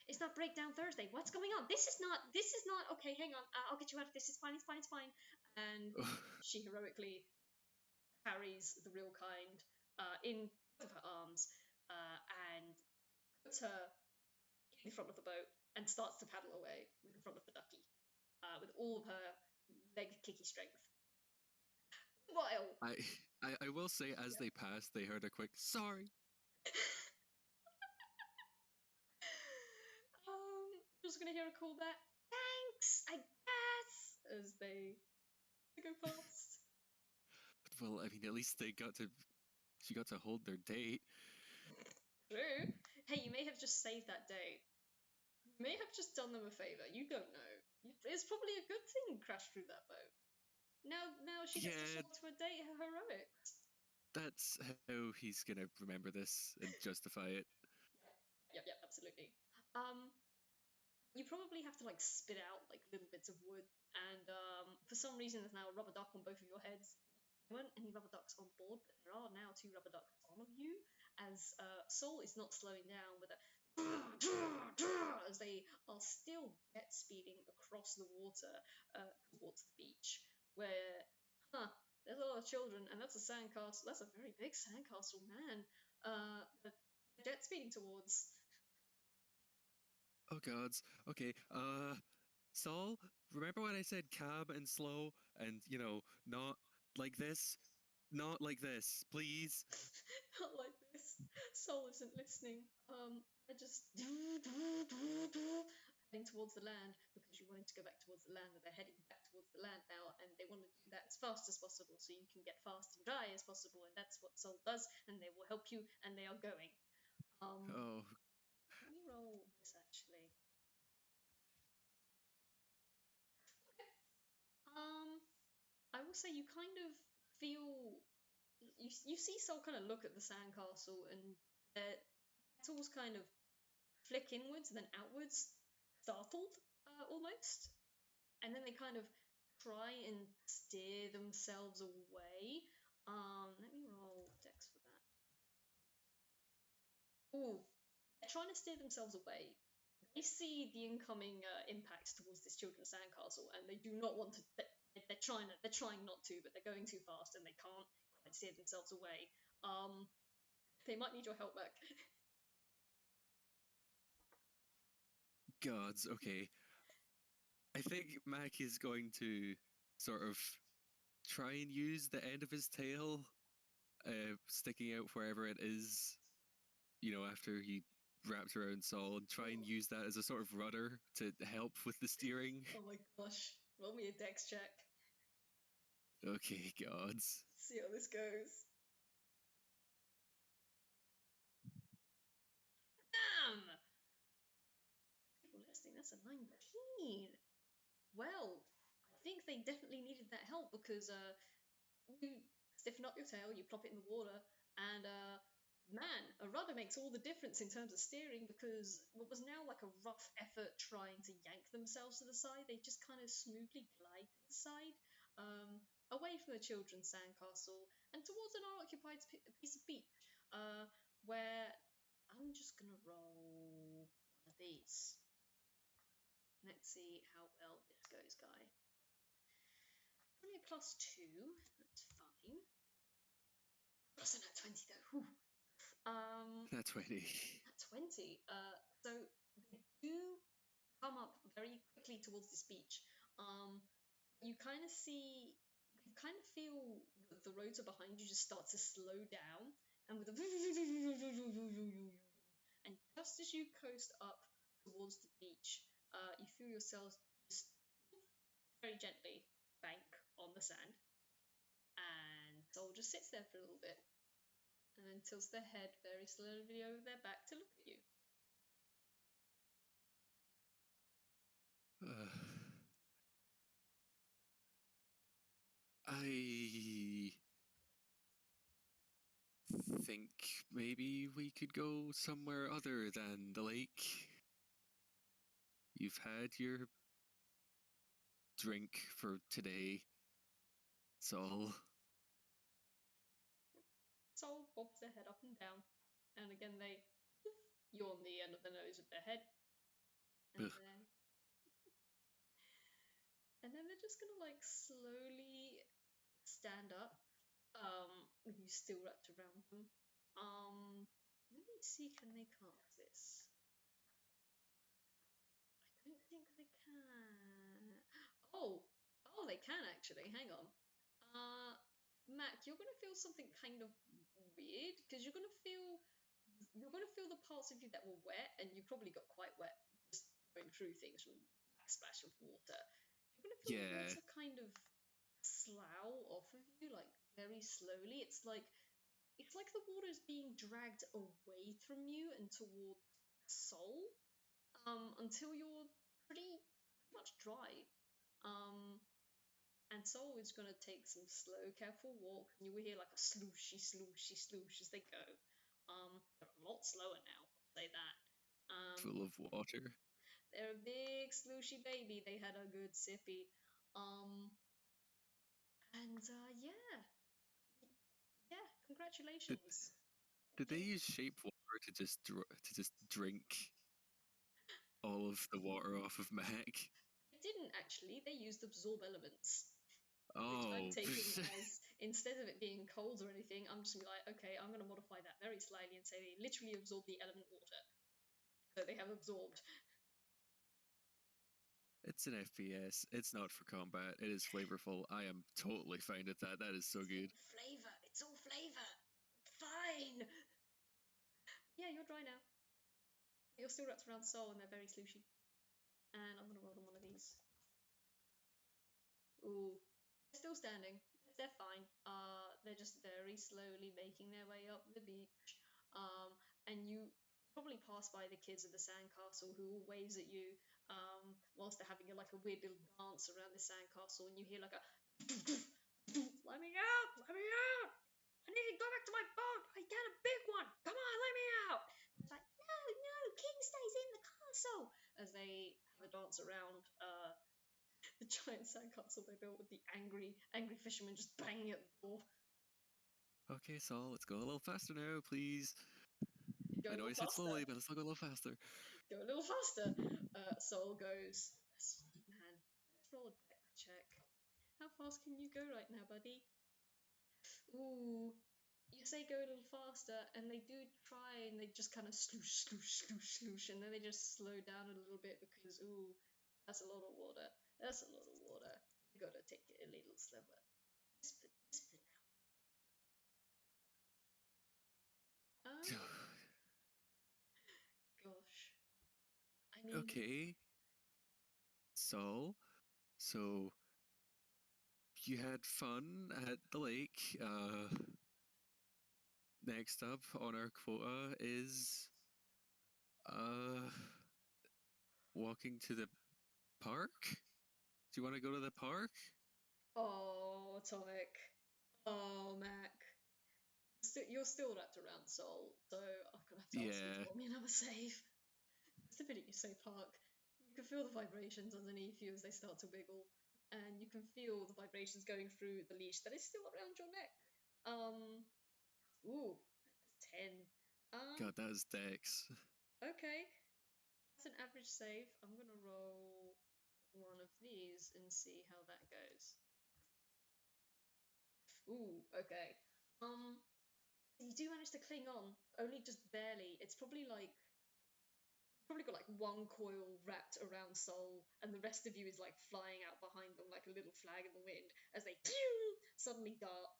It's not Breakdown Thursday. What's going on? This is not. Okay, hang on. I'll get you out of this. It's fine. It's fine. It's fine. And she heroically carries the real kind in both of her arms and puts her the front of the boat and starts to paddle away with the front of the ducky, with all of her leg kicky strength. While I will say, as they passed, they heard a quick sorry. Just gonna hear a call back. Thanks, I guess, as they go past. Well, I mean, at least she got to hold their date. True. Hey, you may have just saved that date. You may have just done them a favor. You don't know. It's probably a good thing you crashed through that boat. Now she gets to show to a date her heroics. That's how he's gonna remember this and justify it. Yep, absolutely. You probably have to like spit out like little bits of wood, and for some reason there's now a rubber duck on both of your heads. There weren't any rubber ducks on board, but there are now 2 rubber ducks on you, as Soul is not slowing down with a as they are still jet speeding across the water towards the beach, where there's a lot of children, and that's a sandcastle. That's a very big sandcastle, man. They're jet speeding towards. Oh gods. Okay. Saul, remember when I said calm and slow and, not like this? Not like this, please. Not like this. Soul isn't listening. They're just heading towards the land because you wanted to go back towards the land, and they're heading back towards the land now, and they want to do that as fast as possible so you can get fast and dry as possible, and that's what Soul does, and they will help you, and they are going. Oh. Let me roll this actually. I will say you kind of feel you see Soul kind of look at the sandcastle, and their petals kind of flick inwards and then outwards, startled almost, and then they kind of try and steer themselves away. Let me roll dex for that. Ooh, they're trying to steer themselves away. They see the incoming impacts towards this children's sandcastle, and they do not want to. They're trying not to, but they're going too fast, and they can't quite steer themselves away. They might need your help back. Gods, okay. I think Mac is going to sort of try and use the end of his tail sticking out wherever it is, after he wrapped around Saul, and try and use that as a sort of rudder to help with the steering. Oh my gosh. Roll me a dex check. Okay, gods. Let's see how this goes. Damn! People listening, that's a 19. Well, I think they definitely needed that help because you stiffen up your tail, you plop it in the water, and man, a rudder makes all the difference in terms of steering, because what was now like a rough effort trying to yank themselves to the side, they just kind of smoothly glide to the side, away from the children's sandcastle and towards an unoccupied piece of beach, where I'm just gonna roll one of these. Let's see how well this goes, guy. Only a +2, that's fine. Plus a nat 20 though. Whew. Nat 20. Nat 20. So they do come up very quickly towards this beach. You kind of feel the roads are behind you just start to slow down, and with a and just as you coast up towards the beach, you feel yourselves just very gently bank on the sand, and Soul just sits there for a little bit and then tilts their head very slowly over their back to look at you. I think maybe we could go somewhere other than the lake. You've had your drink for today, Saul. Soul bobs their head up and down, and again they yawn the end of the nose of their head, and then they're just gonna like slowly stand up, with you still wrapped around them. Let me see, can they cast this? Oh, they can actually. Hang on. Mac, you're gonna feel something kind of weird because you're gonna feel the parts of you that were wet, and you probably got quite wet just going through things from backsplash of water. You're gonna feel the Yeah, water kind of slough off of you, like very slowly. It's like the water is being dragged away from you and towards soul, until you're pretty much dry. Um, and Soul is going to take some slow, careful walk, and you will hear like a slooshy, slooshy, sloosh as they go. They're a lot slower now, I'll say that. full of water. They're a big, slooshy baby. They had a good sippy. Um, and yeah, yeah, Did congratulations. did they You use shape water to just drink all of the water off of Mac? didn't actually. They used absorb elements, which I'm Oh, taking as, instead of it being cold or anything, I'm just gonna be like, okay, I'm gonna modify that very slightly and say they literally absorb the element water. So they have absorbed. it's an FPS. It's not for combat. It is flavorful. I am totally fine with that. That is so It's good. all flavor. It's all flavor. Fine. Yeah, you're dry now. You're still wrapped around Soul and they're very slushy. And I'm gonna roll them one of these. Ooh, they're still standing. They're fine. They're just very slowly making their way up the beach. And you probably pass by the kids at the sandcastle who all waves at you, whilst they're having like a weird little dance around the sandcastle, and you hear like a let me out, let me out. I need to go back to my boat. I got a big one. Come on, let me out. It's like, no, no, King stays in the castle. As they have a dance around the giant sandcastle they built with the angry fisherman just banging at the door. Okay, Saul, let's go a little faster now, please. Go I a know little I said faster. slowly, but let's go a little faster. Go a little faster. Soul goes, man, let's roll a deck check. How fast can you go right now, buddy? Ooh, you say go a little faster, and they do try, and they just kind of sloosh, sloosh, sloosh, sloosh, and then they just slow down a little bit because, ooh, that's a lot of water. That's a lot of water. You gotta take it a little slower. Whisper, whisper now. Gosh. I mean, Okay, Saul. So you had fun at the lake. Next up on our quota is uh walking to the park. Do you want to go to the park? oh, Atomic. Oh, Mac. You're still wrapped around Soul, so I'm gonna have to ask you to Yeah. roll me another save. Just the minute you say park, you can feel the vibrations underneath you as they start to wiggle, and you can feel the vibrations going through the leash that is still around your neck. Um, ooh, that's 10. God, that is Dex. Okay, that's an average save. I'm gonna roll one of these and see how that goes. Ooh, okay. Um, you do manage to cling on, only just barely. It's probably like probably got like one coil wrapped around Soul, and the rest of you is like flying out behind them like a little flag in the wind as they suddenly dart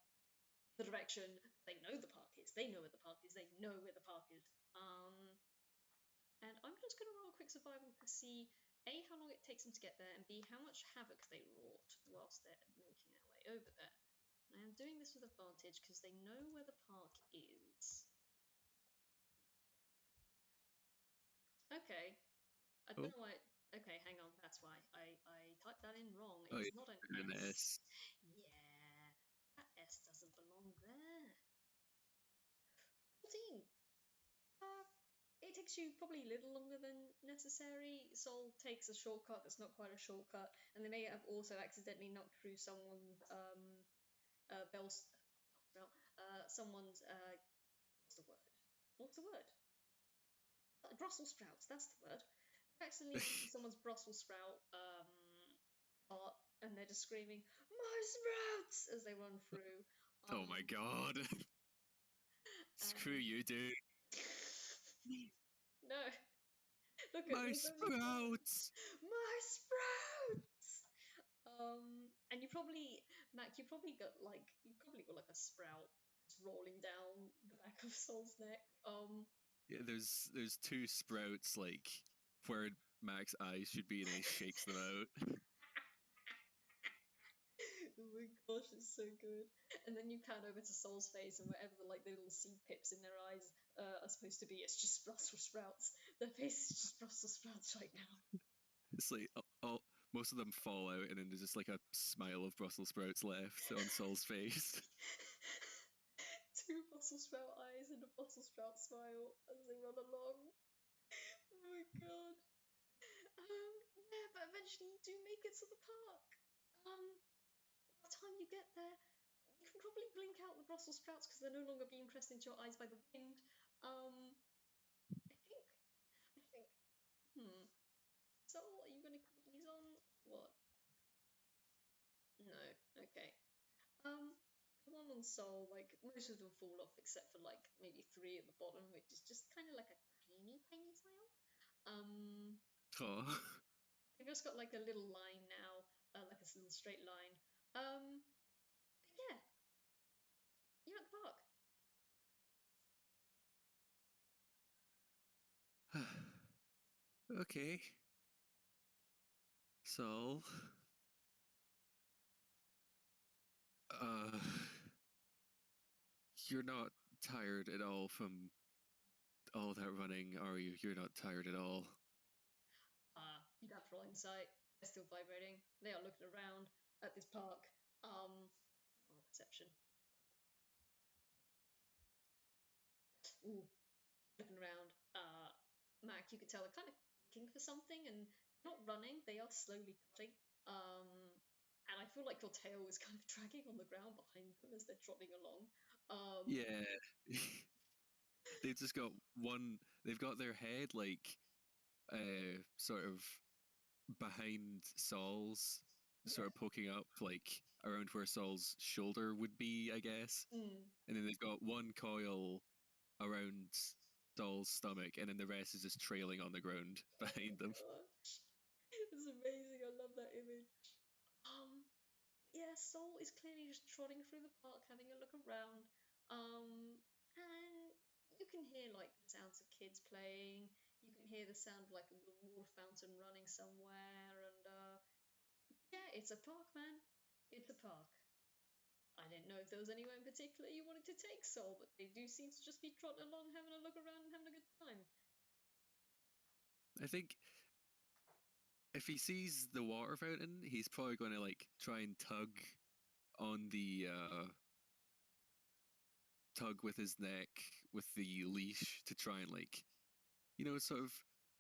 the direction they know the park is. They know where the park is. They know where the park is. And I'm just going to roll a quick survival to see A, how long it takes them to get there, and B, how much havoc they wrought whilst they're making their way over there. I am doing this with advantage because they know where the park is. Okay, I don't Oh, know why. Okay, hang on. That's why I typed that in wrong. oh, It's yeah, not an an S. S. Yeah, that S doesn't belong there. 14. Uh, it takes you probably a little longer than necessary. Soul takes a shortcut that's not quite a shortcut, and they may have also accidentally knocked through someone's someone's what's the word? What's the word? Brussels sprouts. That's the word. Accidentally knocked through someone's Brussels sprout cart, and they're just screaming "My sprouts" as they run through. Oh my God. Screw And you, dude. no, look at My there's only five. sprouts. My sprouts. And you probably, Mac, you probably got like a sprout just rolling down the back of Sol's neck. Yeah, there's two sprouts like where Mac's eyes should be, and then he shakes them out. Oh my gosh, it's so good. And then you pan over to Sol's face, and wherever the little seed pips in their eyes are supposed to be, it's just Brussels sprouts. Their face is just Brussels sprouts right now. It's like all most of them fall out, and then there's just like a smile of Brussels sprouts left on Saul's face. Two Brussels sprout eyes and a Brussels sprout smile as they run along. Oh my god. Yeah, but eventually you do make it to the park. By the time you get there, you can probably blink out the Brussels sprouts because they're no longer being pressed into your eyes by the wind. I think, I think, hmm. So, are you gonna cookies on? What? No. Okay. The one on Soul, like most of them fall off except for like maybe three at the bottom, which is just kind of like a teeny tiny smile. Um, Oh, they've just got like a little line now, like a little straight line. But yeah, you're at the park. okay. Saul, uh, you're not tired at all from all that running, are you? You're not tired at all. You natural insight. They're still vibrating. They are looking around at this park. Roll perception. Ooh, looking around. Mac, you could tell they're kind of looking for something, and they're not running. They are slowly trotting. And I feel like your tail is kind of dragging on the ground behind them as they're trotting along. Um, Yeah, they've just got one. They've got their head like sort of behind Saul's, yeah. sort of poking up like around where Saul's shoulder would be, I guess. Mm. And then they've got one coil around Saul's stomach, and then the rest is just trailing on the ground Oh my behind them. gosh, it's amazing. I love that image. Um, yeah, Soul is clearly just trotting through the park, having a look around. And you can hear like the sounds of kids playing. You can hear the sound of like a little water fountain running somewhere. And yeah, it's a park, man. It's a park. I didn't know if there was anywhere in particular you wanted to take Soul, but they do seem to just be trotting along, having a look around, and having a good time. I think if he sees the water fountain, he's probably going to like try and on the tug with his neck with the leash to try and like sort of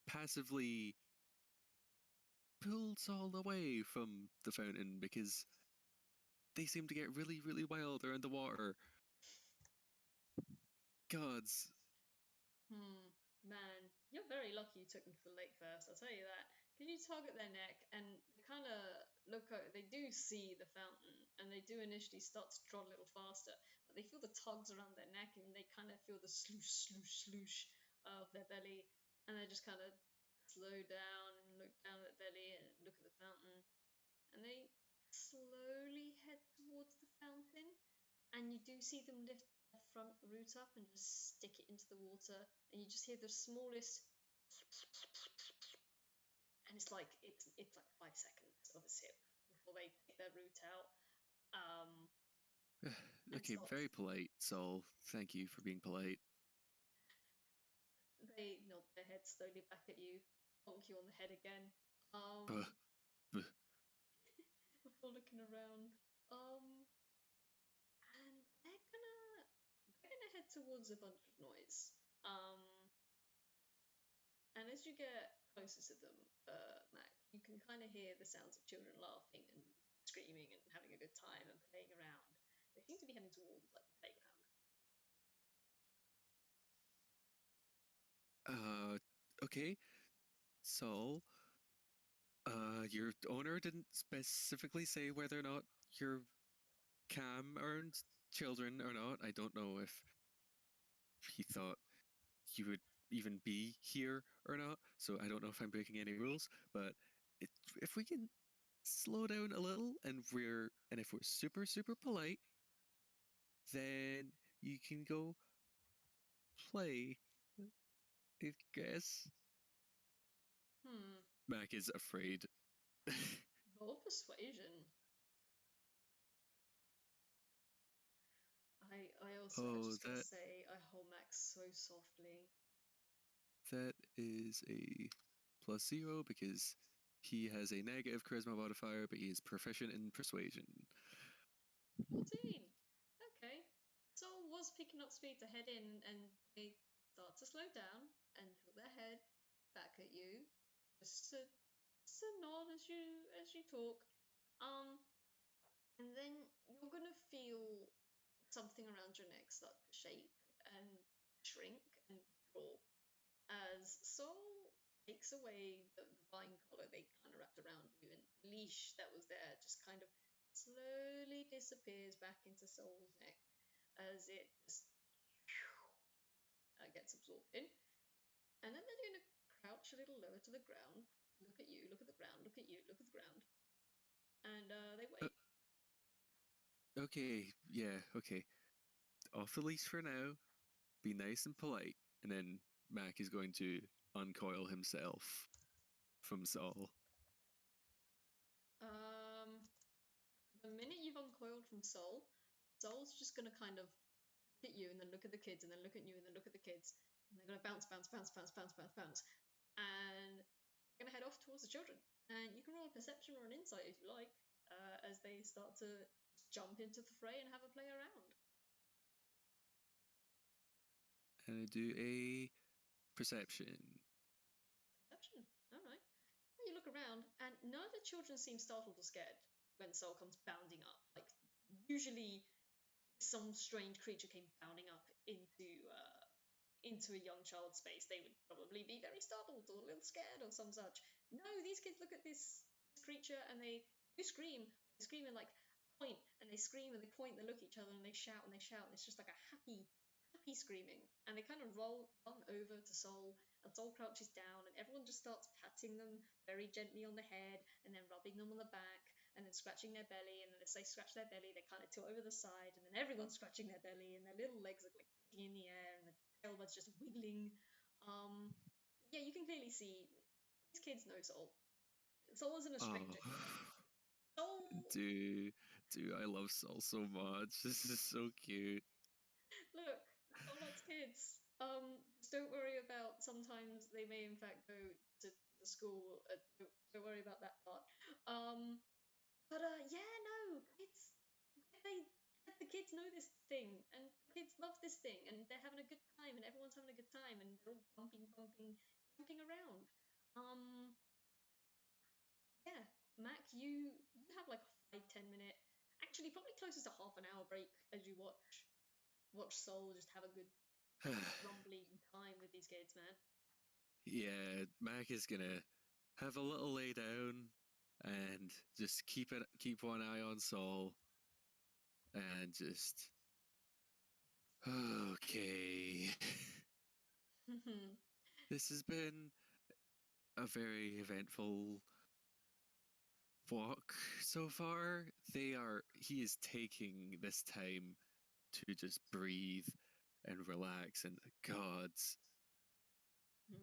passively pull Saul away from the fountain because they seem to get really really wild around the water. Gods. Man, you're very lucky you took them to the lake first, I'll tell you that. Because you tug at their neck and they kind of look out, they do see the fountain and they do initially start to trot a little faster, but they feel the tugs around their neck and they kind of feel the sloosh, sloosh, sloosh of their belly and they just kind of slow down and look down at their belly and look at the fountain and they slowly head towards the fountain and you do see them lift their front root up and just stick it into the water, and you just hear the smallest, and it's like 5 seconds of a sip before they take their root out, and Okay, start. very polite, Saul. Thank you for being polite. They nod their head slowly back at you, bonk you on the head again, Buh, um, buh. before looking around, and they're gonna head towards a bunch of noise, And as you get closer to them, Mac, you can kind of hear the sounds of children laughing and screaming and having a good time and playing around. They seem to be heading towards like the playground. Okay, Saul. Your owner didn't specifically say whether or not your cam earned children or not. I don't know if he thought you would even be here or not. So I don't know if I'm breaking any rules. But it, if we can slow down a little, and if we're super super polite, then you can go play. I guess. Mac is afraid. Roll persuasion. I also just gotta say I hold Max so softly. That is a +0 because he has a negative charisma modifier, but he is proficient in persuasion. 14. Okay. Soul was picking up speed to head in, and they start to slow down and tilt their head back at you, just to nod as you talk. And then you're gonna feel something around your neck start to shake and shrink and draw as Soul takes away the vine collar they kind of wrapped around you, and the leash that was there just kind of slowly disappears back into Soul's neck as it just gets absorbed in. And then they're going to crouch a little lower to the ground, look at you, look at the ground, look at you, look at the ground, and they wait. Okay, yeah, okay. Off the leash for now. Be nice and polite, and then Mac is going to uncoil himself from Saul. The minute you've uncoiled from Soul, Soul's just going to kind of look at you and then look at the kids and then look at you and then look at the kids. And they're going to bounce, bounce, bounce, bounce, bounce, bounce, bounce. And they're going to head off towards the children. And you can roll a perception or an insight if you like, as they start to jump into the fray and have a play around. And I do a perception. Perception, all right. You look around, and none of the children seem startled or scared when Soul comes bounding up. Like, usually some strange creature came bounding up into a young child's space, they would probably be very startled or a little scared or some such. No, these kids look at this creature and they do scream. They scream and like point, and they scream and they point, they look at each other and they shout and they shout, and it's just like a happy screaming. And they kind of run over to Soul, and Soul crouches down, and everyone just starts patting them very gently on the head and then rubbing them on the back and then scratching their belly. And then as they scratch their belly, they kind of tilt over the side, and then everyone's scratching their belly, and their little legs are like in the air, and the tailbud's just wiggling. Yeah, you can clearly see these kids know Soul. Soul isn't a stranger here. Soul. Do I love Soul so much? This is so cute. Look, Soul likes kids. Just don't worry about. Sometimes they may in fact go to the school. Don't worry about that part. But yeah, no, it's they. The kids know this thing, and the kids love this thing, and they're having a good time, and everyone's having a good time, and they're all bumping around. Yeah, Mac, you have like a 5-10 minute, actually probably closest to half an hour break as you watch Soul just have a good rumbly time with these kids, man. Yeah, Mac is gonna have a little lay down and just keep one eye on Saul and just okay. This has been a very eventful walk so far. He is taking this time to just breathe and relax, and gods. You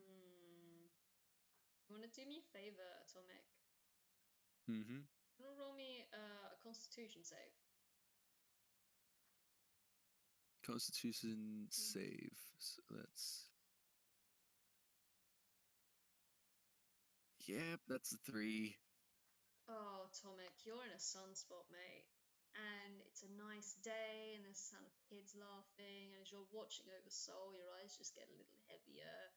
want to do me a favor, Atomic? Mm-hmm. You want to roll me a Constitution save? Constitution save. So that's. Yep, that's a 3. Oh, Tomic, you're in a sunspot, mate. And it's a nice day, and there's the sound of kids laughing. And as you're watching over Soul, your eyes just get a little heavier,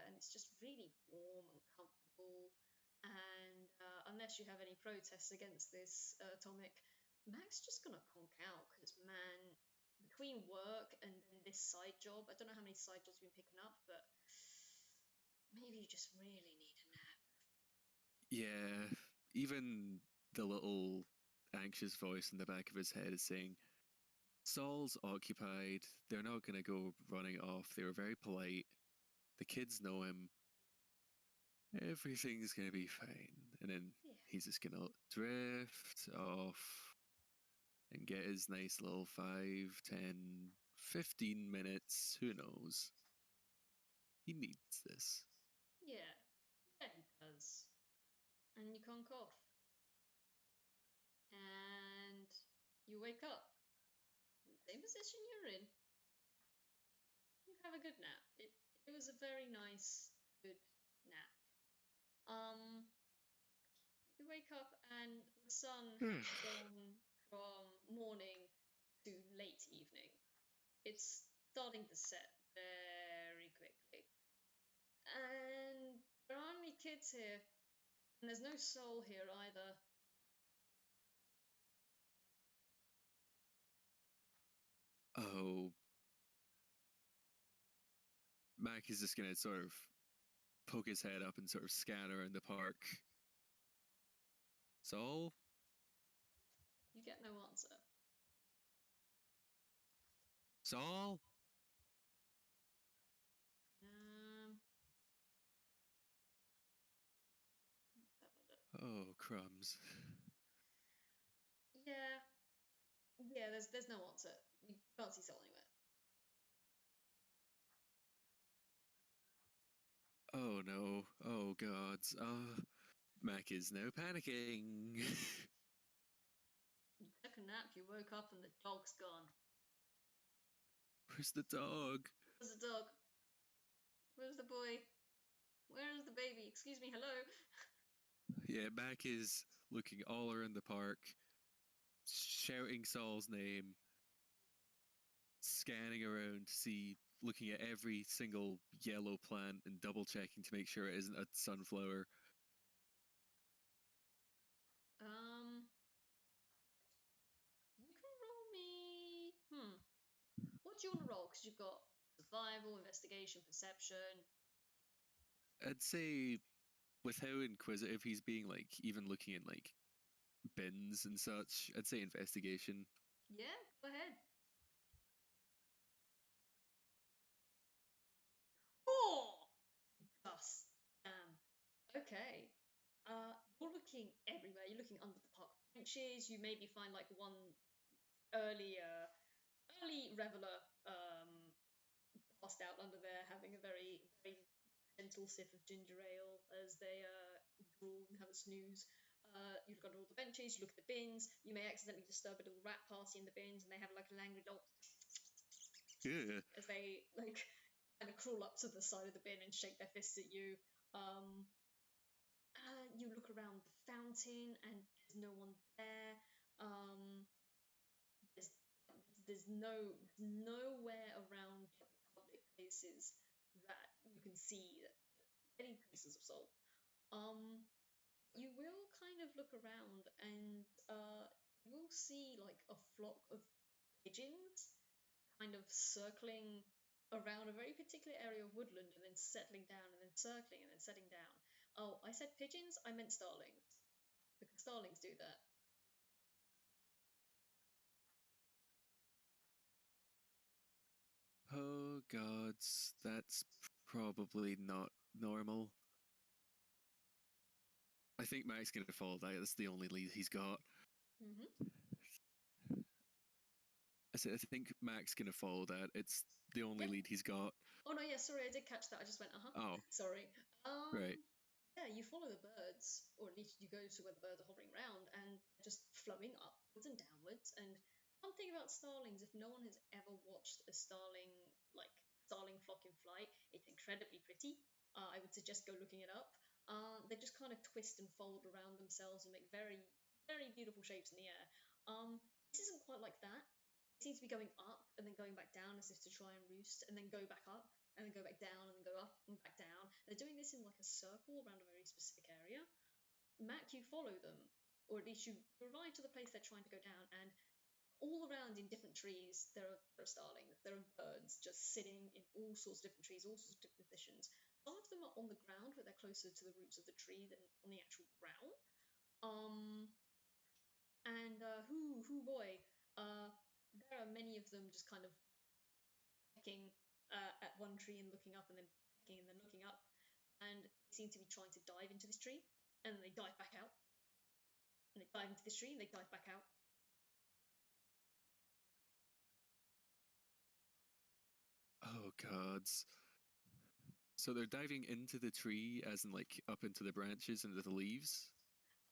and it's just really warm and comfortable. And unless you have any protests against this, Tomic, Mac's just gonna conk out because, man, between work and then this side job, I don't know how many side jobs you've been picking up, but maybe you just really need a nap. Yeah, even the little anxious voice in the back of his head is saying, Saul's occupied. They're not going to go running off. They were very polite. The kids know him. Everything's going to be fine. And then he's just gonna drift off and get his nice little 5, 10, 15 minutes. Who knows? He needs this. Yeah, yeah, he does. And you conk off. And you wake up. In the same position you're in. You have a good nap. It was a very nice, good nap. You wake up and the sun has gone from morning to late evening. It's starting to set very quickly. And there aren't any kids here. And there's no soul here either. Oh, Mac is just gonna sort of poke his head up and sort of scan around the park. Saul? You get no answer. Saul? Um, have a look. Oh, crumbs. Yeah, yeah. There's no answer. You can't see soul anywhere. Oh no. Oh gods. Mac is now panicking. You took a nap. You woke up and the dog's gone. Where's the dog? Where's the dog? Where's the boy? Where is the baby? Excuse me. Hello. Yeah, Mac is looking all around the park, shouting Saul's name, scanning around to see, looking at every single yellow plant and double checking to make sure it isn't a sunflower. You can roll me. What do you want to roll? Because you've got survival, investigation, perception. I'd say with how inquisitive he's being, like even looking in like bins and such, I'd say investigation. Yeah, go ahead. Oh, Gus. Okay. You're looking everywhere. You're looking under the park benches. You maybe find like one early, early reveler passed out under there, having a very, very gentle sip of ginger ale as they drool and have a snooze. You look under all the benches, you look at the bins. You may accidentally disturb a little rat party in the bins, and they have like an angry dog Yeah. as they like kind of crawl up to the side of the bin and shake their fists at you. You look around the fountain, and there's no one there. There's there's nowhere around like the public places that you can see any traces of soul. You will kind of look around, and you will see like a flock of pigeons kind of circling around a very particular area of woodland and then settling down and then circling and then settling down. Oh, I said pigeons, I meant starlings. Because starlings do that. Oh gods, that's probably not normal. I think Mac's gonna follow that. That's the only lead he's got. Mm-hmm. I think Mac's gonna follow that. It's the only Yeah. lead he's got. Oh no, yeah, sorry, I did catch that. I just went, uh-huh. Oh, Sorry. right. Yeah, you follow the birds, or at least you go to where the birds are hovering around, and they're just flowing upwards and downwards. And one thing about starlings, if no one has ever watched a starling flock in flight, it's incredibly pretty. I would suggest go looking it up. They just kind of twist and fold around themselves and make very, very beautiful shapes in the air. This isn't quite like that. It seems to be going up and then going back down as if to try and roost, and then go back up and then go back down and then go up and back down. They're doing this in like a circle around a very specific area. Mac, you follow them, or at least you arrive to the place they're trying to go down, and all around in different trees there are starlings. There are birds just sitting in all sorts of different trees, all sorts of different positions. Some of them are on the ground, but they're closer to the roots of the tree than on the actual ground. And who boy, there are many of them just kind of pecking at one tree and looking up, and then pecking and then looking up, and they seem to be trying to dive into this tree, and then they dive back out. And they dive into this tree and they dive back out. Oh gods. So they're diving into the tree, as in like up into the branches, into the leaves.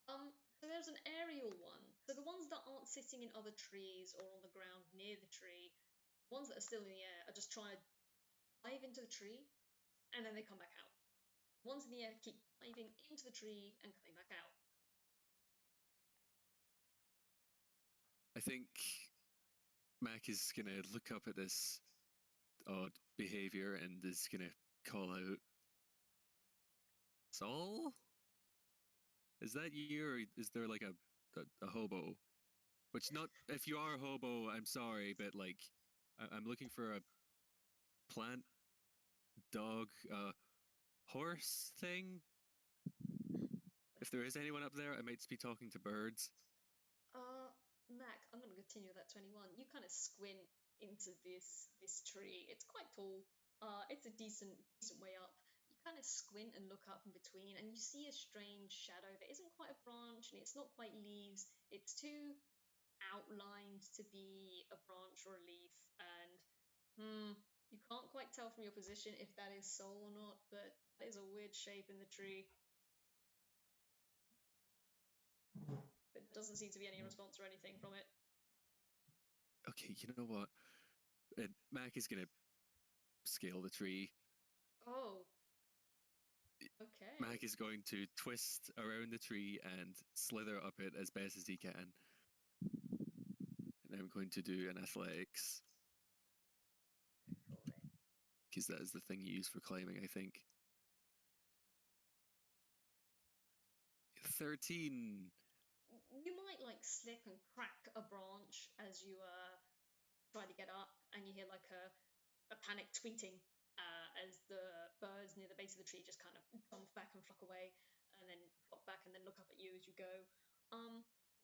So there's an aerial one. So the ones that aren't sitting in other trees or on the ground near the tree, the ones that are still in the air are just trying to dive into the tree and then they come back out. The ones in the air keep diving into the tree and coming back out. I think Mac is gonna look up at this odd behavior and is gonna call out, Saul? Is that you, or is there like a hobo? Which, not, if you are a hobo, I'm sorry, but like, I'm looking for a plant, dog, horse thing. If there is anyone up there, I might be talking to birds. Mac, I'm gonna continue with that 21. You kind of squint into this tree. It's quite tall. It's a decent way up. You kind of squint and look up in between, and you see a strange shadow that isn't quite a branch, and it's not quite leaves. It's too outlined to be a branch or a leaf, and you can't quite tell from your position if that is soul or not, but that is a weird shape in the tree. But there doesn't seem to be any response or anything from it. Okay, you know what? Mac is gonna scale the tree. Oh, okay. Mac is going to twist around the tree and slither up it as best as he can. And I'm going to do an athletics. Because that is the thing you use for climbing, I think. 13. You might like slip and crack a branch as you try to get up, and you hear like a panic tweeting as the birds near the base of the tree just kind of jump back and flock away, and then flop back and then look up at you as you go.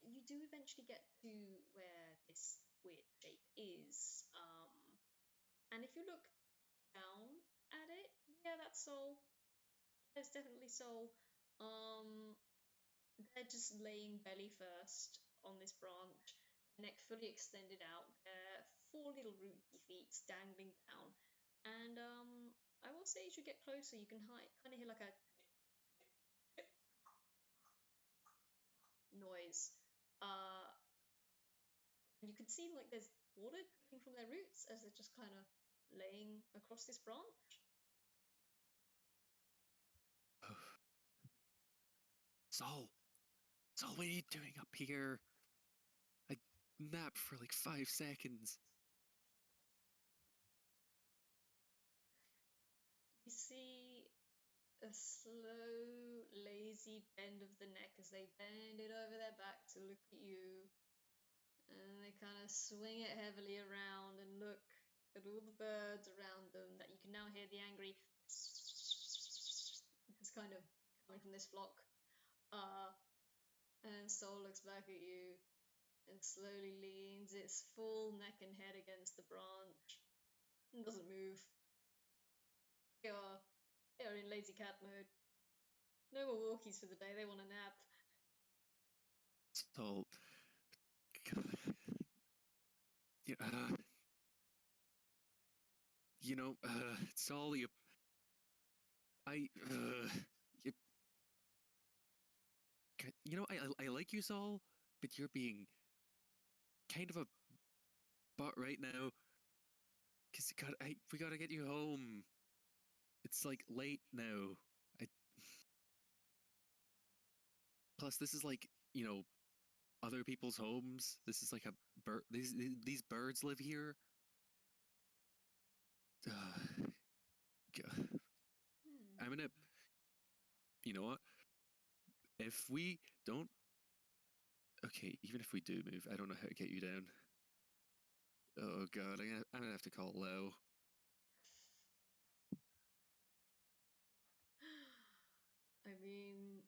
You do eventually get to where this weird shape is, and if you look down at it, yeah, that's soul. There's definitely soul. They're just laying belly first on this branch, neck fully extended out, their four little rooty feet dangling down. And I will say, as you get closer, you can kind of hear like a noise. And you can see like there's water dripping from their roots as they're just kind of laying across this branch. Saul, what are you doing up here? I napped for like 5 seconds. You see a slow, lazy bend of the neck as they bend it over their back to look at you. And they kind of swing it heavily around and look at all the birds around them that you can now hear the angry just kind of coming from this flock. And Soul looks back at you and slowly leans its full neck and head against the branch and doesn't move. They are in lazy cat mode. No more walkies for the day, they want a nap. Saul, Saul, I, you, I like you, Saul, but you're being kind of a butt right now. Cause we gotta get you home. It's like late now. Plus, this is like, other people's homes. This is like a bird. These birds live here. I'm gonna. You know what? If we don't. Okay, even if we do move, I don't know how to get you down. Oh god, I'm gonna have to call Lao. I mean,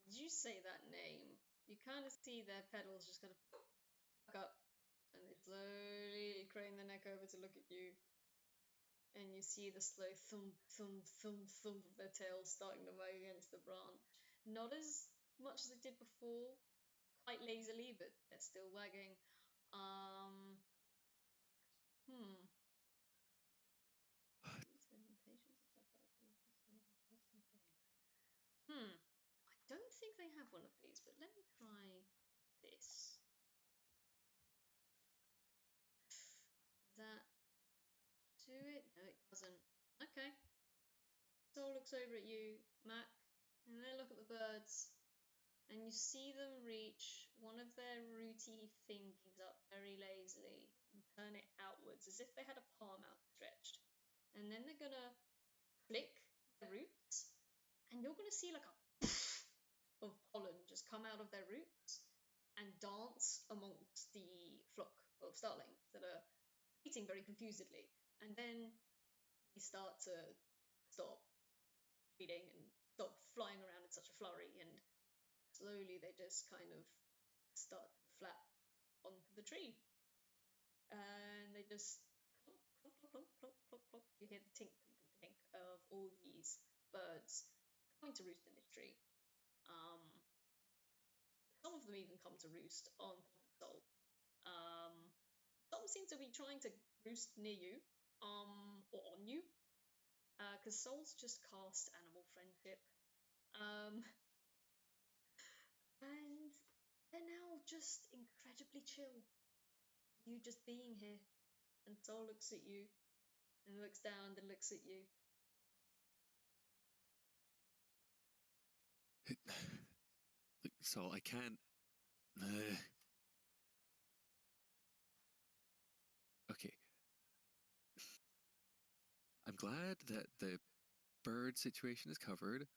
you say that name, you kind of see their petals just kind of back up, and they slowly crane their neck over to look at you. And you see the slow thump, thump, thump, thump of their tails starting to wag against the branch. Not as much as they did before, quite lazily, but they're still wagging. Hmm. Hmm. I don't think they have one of these, but let me try this. Does that do it? No, it doesn't. Okay. Soul looks over at you, Mac, and then look at the birds, and you see them reach one of their rooty thingies up very lazily and turn it outwards as if they had a palm outstretched. And then they're gonna flick their roots, and you're gonna see like a of pollen just come out of their roots and dance amongst the flock of starlings that are eating very confusedly. And then they start to stop feeding and stop flying around in such a flurry, and slowly they just kind of start to flap onto the tree. And they just clunk, clunk, clunk, clunk, clunk, clunk. You hear the tink, tink, tink, tink of all these birds coming to roost in this tree. Some of them even come to roost on top of Soul. Some seem to be trying to roost near you, or on you, because Soul's just cast Animal Friendship. And they're now just incredibly chill. You just being here. And Soul looks at you, and looks down, and looks at you. Look, Saul, I can't. Okay. I'm glad that the bird situation is covered.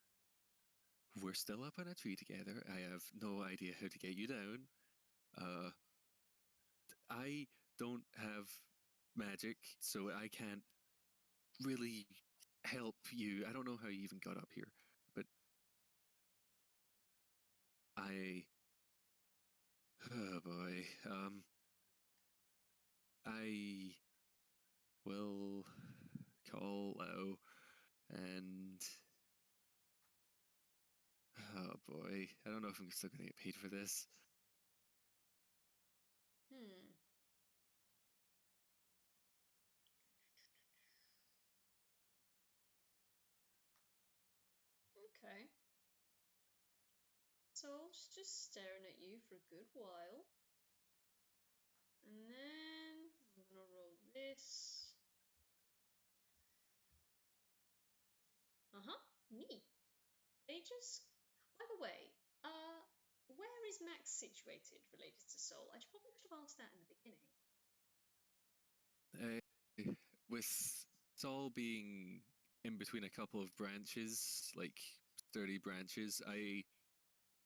We're still up on a tree together. I have no idea how to get you down. I don't have magic, so I can't really help you. I don't know how you even got up here, but I. Oh boy. I will call Lao and. Oh boy. I don't know if I'm still going to get paid for this. Hmm. Okay. Soul's just staring at you for a good while. And then I'm gonna roll this. Neat. They just. By the way, where is Max situated related to Soul? I probably should have asked that in the beginning. With Saul being in between a couple of branches, like sturdy branches, I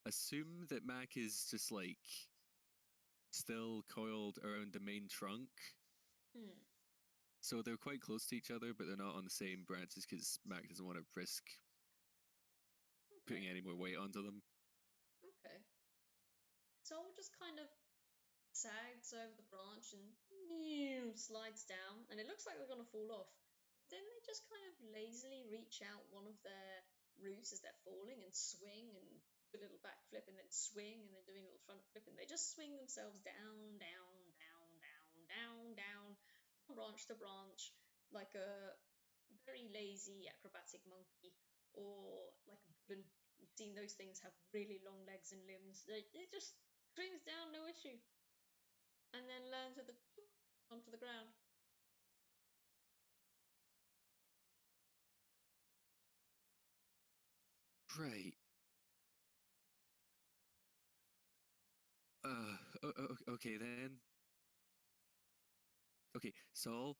assume that Mac is just like still coiled around the main trunk. Hmm. So they're quite close to each other, but they're not on the same branches because Mac doesn't want to risk putting Okay. any more weight onto them. Okay. Soul just kind of sags over the branch and slides down, and it looks like they're gonna fall off. Then they just kind of lazily reach out one of their roots as they're falling and swing and do a little backflip and then swing and then doing a little front flip, and they just swing themselves down, down, down, down, down, down, from branch to branch, like a very lazy acrobatic monkey, or like a gibbon. You've seen those things have really long legs and limbs. It just swings down, no issue, and then lands at the onto the ground. Right. Okay then. Okay, Saul,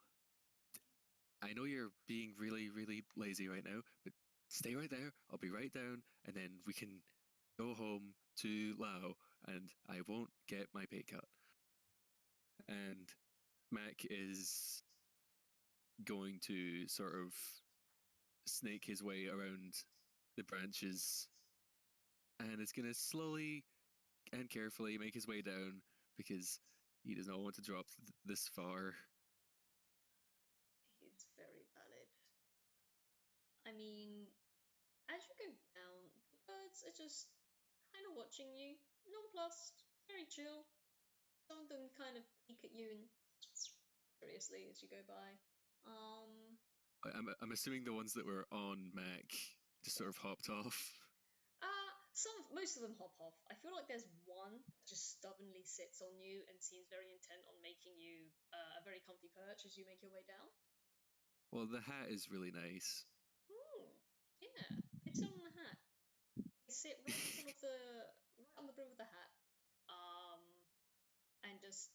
I know you're being really, really lazy right now, but stay right there. I'll be right down, and then we can go home to Lao, and I won't get my pay cut. And Mac is going to sort of snake his way around the branches, and is going to slowly and carefully make his way down because he does not want to drop this far. It's very valid. I mean, as you go down, the birds are just kind of watching you, nonplussed, very chill. Some of them kind of peek at you and curiously as you go by. I'm assuming the ones that were on Mac just sort of hopped off. Most of them hop off. I feel like there's one that just stubbornly sits on you and seems very intent on making you a very comfy perch as you make your way down. Well, the hat is really nice. Yeah, they sit on the hat. They sit right in front of right on the brim of the hat, and just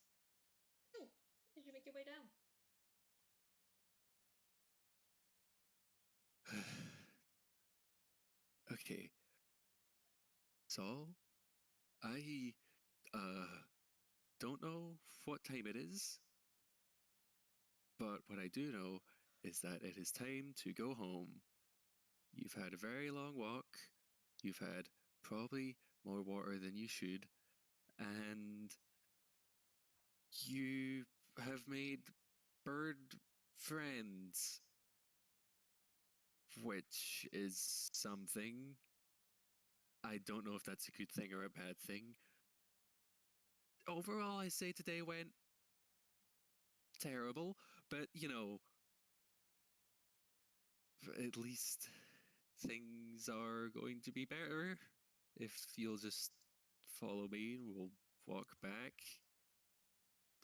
chill as you make your way down. Okay. So, I don't know what time it is, but what I do know is that it is time to go home. You've had a very long walk. You've had probably more water than you should, and you have made bird friends, which is something. I don't know if that's a good thing or a bad thing. Overall, I say today went terrible, but at least things are going to be better if you'll just follow me and we'll walk back,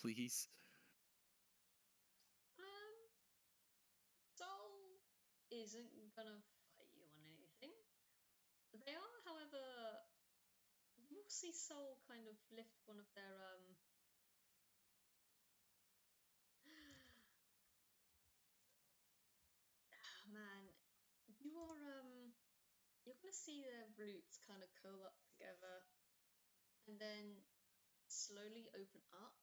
please. Soul isn't gonna fight you on anything. They are, however, you will see Soul kind of lift one of their man, you are you're gonna see their roots kind of curl up together and then slowly open up.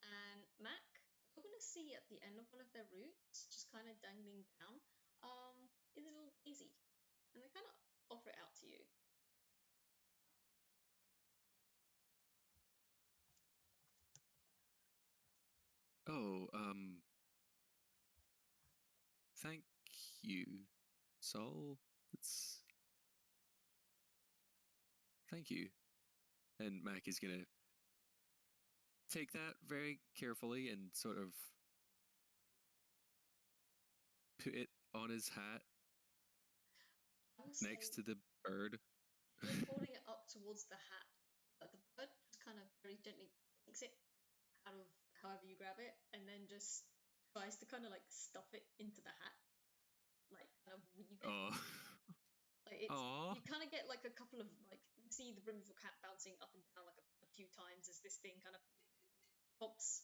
And Mac, you're gonna see at the end of one of their roots, just kind of dangling down, is a little daisy, and they kind of offer it out to you. Oh, thank you, Saul. It's thank you. And Mac is gonna take that very carefully and sort of put it on his hat I will next say to the bird. you're holding it up towards the hat, but the bird just kind of very gently takes it out of however you grab it, and then just tries to kind of like stuff it into the hat, like kind of weave it. Oh, Like it's oh, you kind of get like a couple of like you see the brim of your hat bouncing up and down like a few times as this thing kind of pops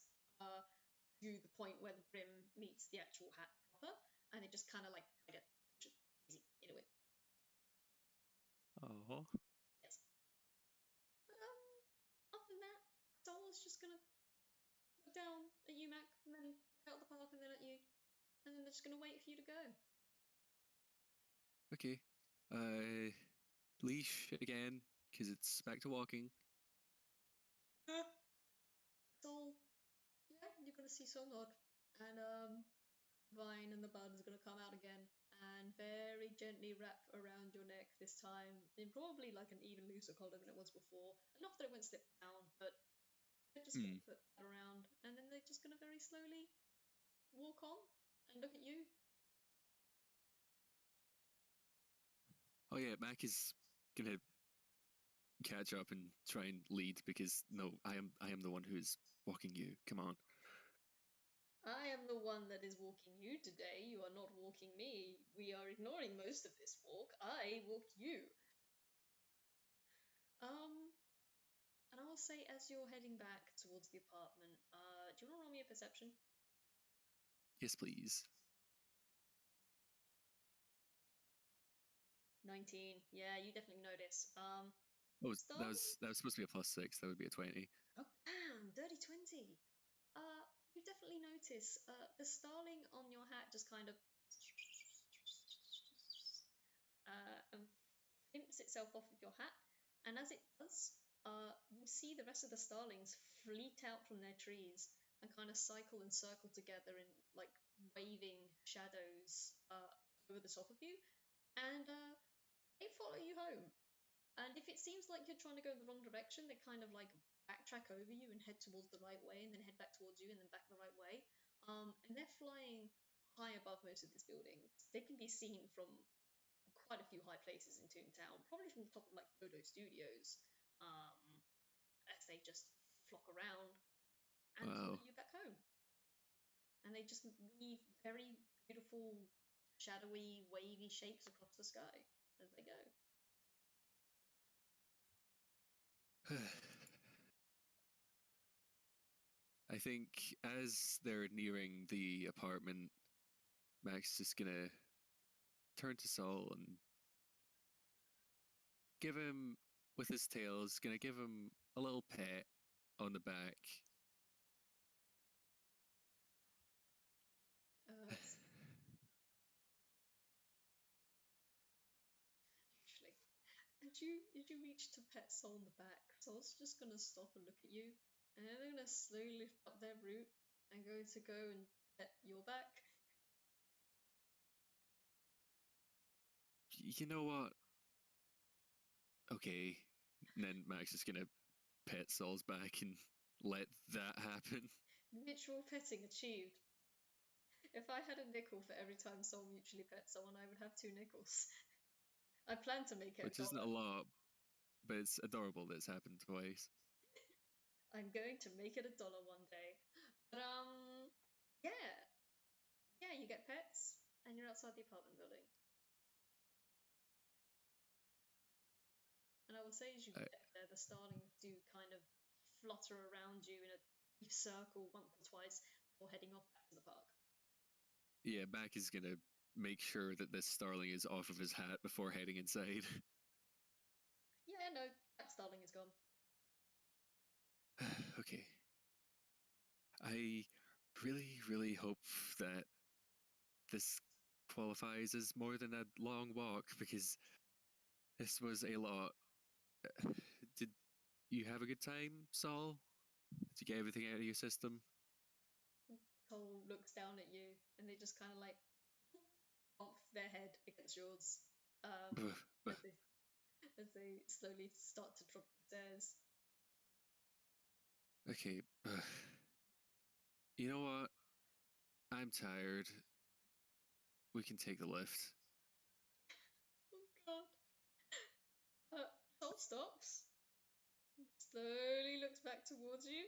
to the point where the brim meets the actual hat proper, and it just kind of like kind of easy into it. oh. Yes. But other than that, Soul is just gonna look down at you, Mac, and then look out the park, and then at you, and then they're just gonna wait for you to go. Okay. Leash again because it's back to walking. Soul, yeah, you're gonna see Soul nod, and Vine and the bud is gonna come out again and very gently wrap around your neck this time in probably like an even looser collar than it was before. Not that it won't slip down, but they're just gonna put that around, and then they're just gonna very slowly walk on and look at you. Oh yeah, Mac is gonna catch up and try and lead because no, I am the one who's walking you. Come on. I am the one that is walking you today. You are not walking me. We are ignoring most of this walk. I walked you. And I will say, as you're heading back towards the apartment, do you want to roll me a perception? Yes, please. 19. Yeah, you definitely notice. Oh, Starling? that was supposed to be a +6. That would be a 20. Oh, damn, dirty 20. You definitely notice the starling on your hat just kind of and flimps itself off of your hat. And as it does, you see the rest of the starlings fleet out from their trees and kind of cycle and circle together in like waving shadows over the top of you. And they follow you home. And if it seems like you're trying to go in the wrong direction, they kind of like backtrack over you and head towards the right way, and then head back towards you, and then back the right way. And they're flying high above most of these buildings. They can be seen from quite a few high places in Toontown, probably from the top of like Dodo Studios, as they just flock around and follow Wow. you back home. And they just leave very beautiful, shadowy, wavy shapes across the sky as they go. I think as they're nearing the apartment, Mac's just gonna turn to Saul and give him, with his tails, gonna give him a little pet on the back. Actually, as you reach to pet Soul on the back, Soul's just gonna stop and look at you, and then they're gonna slowly lift up their root and go and pet your back. You know what? Okay. And then Mac's just gonna pet Saul's back and let that happen. Mutual petting achieved. If I had a nickel for every time Soul mutually pet someone, I would have 2 nickels. I plan to make it Which a isn't a dollar. lot, but it's adorable that it's happened twice. I'm going to make it a dollar one day. But yeah, yeah, you get pets, and you're outside the apartment building. And I will say, as you I, get there, the starlings do kind of flutter around you in a brief circle once or twice before heading off back to the park. yeah, Mac is gonna make sure that this starling is off of his hat before heading inside. Yeah, no, that starling is gone. Okay. I really, really hope that this qualifies as more than a long walk because this was a lot. Did you have a good time, Saul? Did you get everything out of your system? Cole looks down at you, and they just kind of like bump their head against yours as they slowly start to drop the stairs. Okay. You know what? I'm tired. We can take the lift. Oh god. Cole stops, slowly looks back towards you,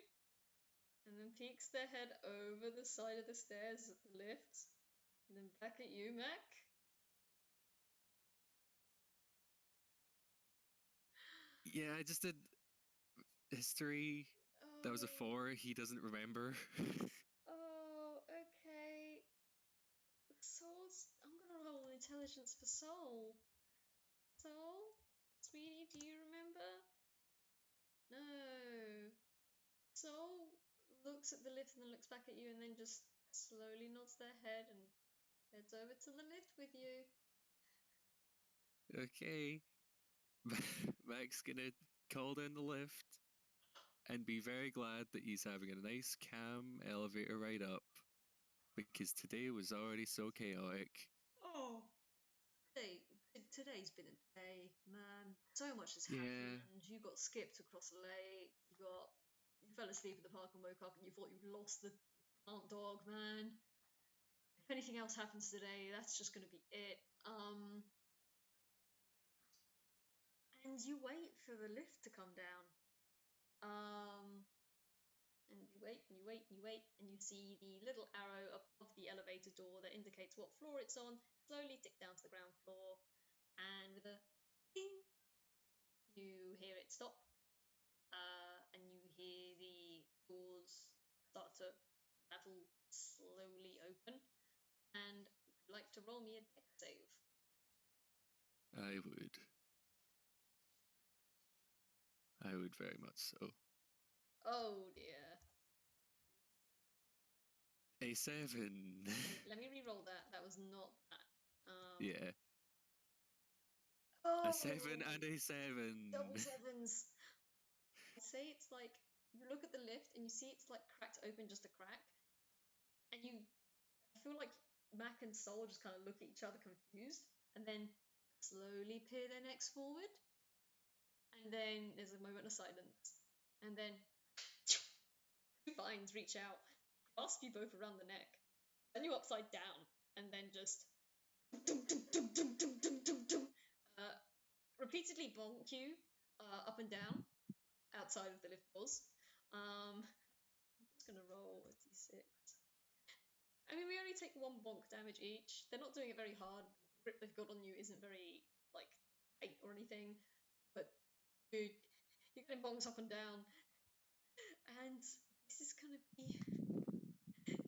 and then peeks their head over the side of the stairs at the lift, and then back at you, Mac. Yeah, I just did history. That was a Oh, 4. He doesn't remember. oh, okay. Soul's. I'm gonna roll intelligence for Soul. Soul? Sweetie, do you remember? No. Soul looks at the lift and then looks back at you and then just slowly nods their head and heads over to the lift with you. Okay. Mac's gonna call down the lift and be very glad that he's having a nice, calm elevator ride up because today was already so chaotic. Oh, today's been a day, man. So much has Yeah. happened. You got skipped across a lake. You fell asleep at the park and woke up and you thought you'd lost the plant dog, man. If anything else happens today, that's just gonna be it. And you wait for the lift to come down. And you wait and you wait and you wait, and you see the little arrow above the elevator door that indicates what floor it's on slowly tick down to the ground floor. And with a ding, you hear it stop, and you hear the doors start to rattle slowly open. And would you like to roll me a deck save? I would. I would very much so. Oh dear. A 7. Let me re-roll that. That was not that. Yeah. A 7 Oh, and a 7. double sevens. I'd say it's like you look at the lift and you see it's like cracked open just a crack, and you feel like Mac and Soul just kind of look at each other confused, and then slowly peer their necks forward, And then there's a moment of silence. And then 2 vines reach out, grasp you both around the neck, turn you upside down, and then just repeatedly bonk you up and down outside of the lift doors. I'm just gonna roll a d6. I mean, we only take 1 bonk damage each. They're not doing it very hard. The grip they've got on you isn't very, like, tight or anything. But, dude, you're getting bonks up and down. And this is gonna be...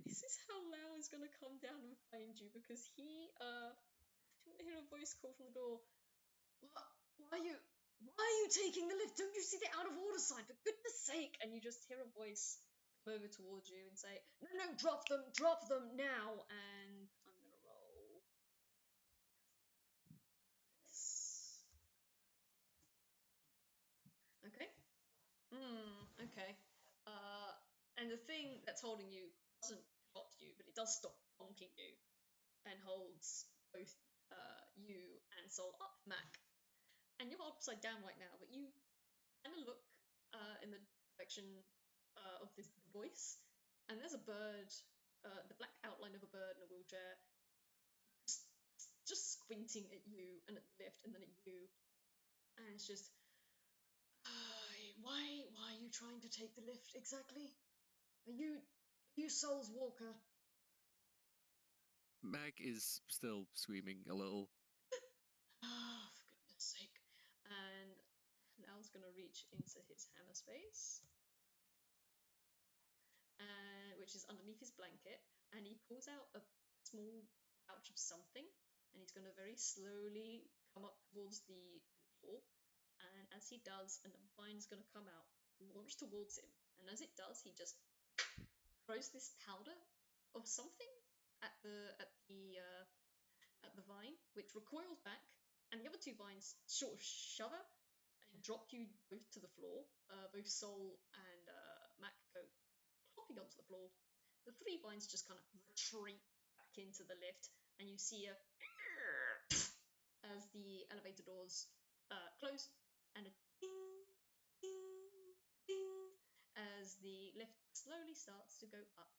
This is how Lao is gonna come down and find you, because he, hear a voice call from the door. Why are you taking the lift? Don't you see the out of order sign? For goodness sake! And you just hear a voice come over towards you and say, no, drop them now. And I'm gonna roll this. Okay. Okay. And the thing that's holding you doesn't drop you, but it does stop bonking you and holds both you and Soul up, Mac. And you're upside down right now, but you kind of look in the direction of this voice, and there's a bird, the black outline of a bird in a wheelchair, just squinting at you and at the lift, and then at you, and it's just, why are you trying to take the lift exactly? Are you Soul's walker? Mac is still screaming a little. For goodness sake. And Lao's gonna reach into his hammer space, which is underneath his blanket, and he pulls out a small pouch of something, and he's gonna very slowly come up towards the door. And as he does, another vine is gonna come out, launch towards him, and as it does, he just throws this powder of something at the vine, which recoils back, and the other 2 vines sort of shudder and drop you both to the floor. Both Soul and Mac go plopping onto the floor. The 3 vines just kind of retreat back into the lift, and you see as the elevator doors close, and a ding, ding, ding, as the lift slowly starts to go up.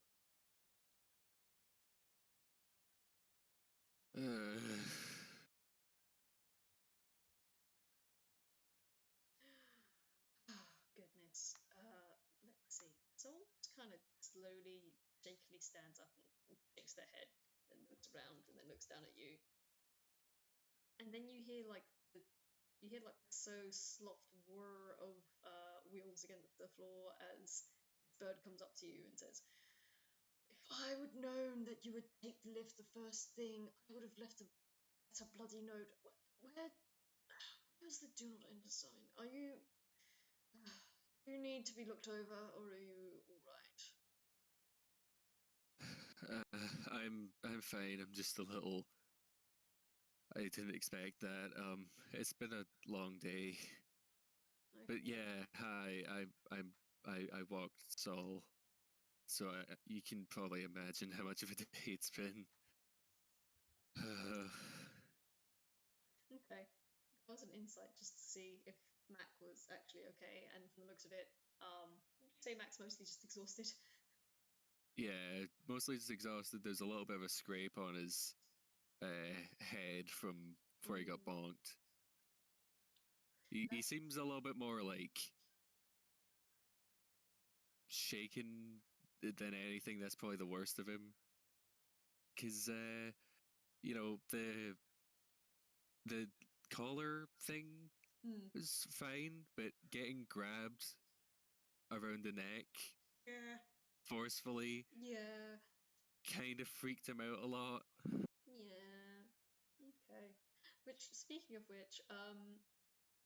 Goodness. Let's see. Soul kind of slowly, shakily stands up and shakes their head and looks around and then looks down at you. And then you hear like the so sloth whir of wheels against the floor as this bird comes up to you and says, "If I would known that you would take the lift the first thing, I would have left a better bloody note. Where's the do not enter sign? Are you? Do you need to be looked over, or are you all right?" I'm fine. I'm just a little. I didn't expect that. It's been a long day. But yeah, hi. I walked Saul, so you can probably imagine how much of a day it's been. Okay. That was an insight just to see if Mac was actually okay, and from the looks of it, say Mac's mostly just exhausted. Yeah, mostly just exhausted. There's a little bit of a scrape on his head from where he got bonked. He seems a little bit more like shaken than anything. That's probably the worst of him, because you know, the collar thing was fine, but getting grabbed around the neck forcefully kind of freaked him out a lot. Yeah. Okay. Which, speaking of which,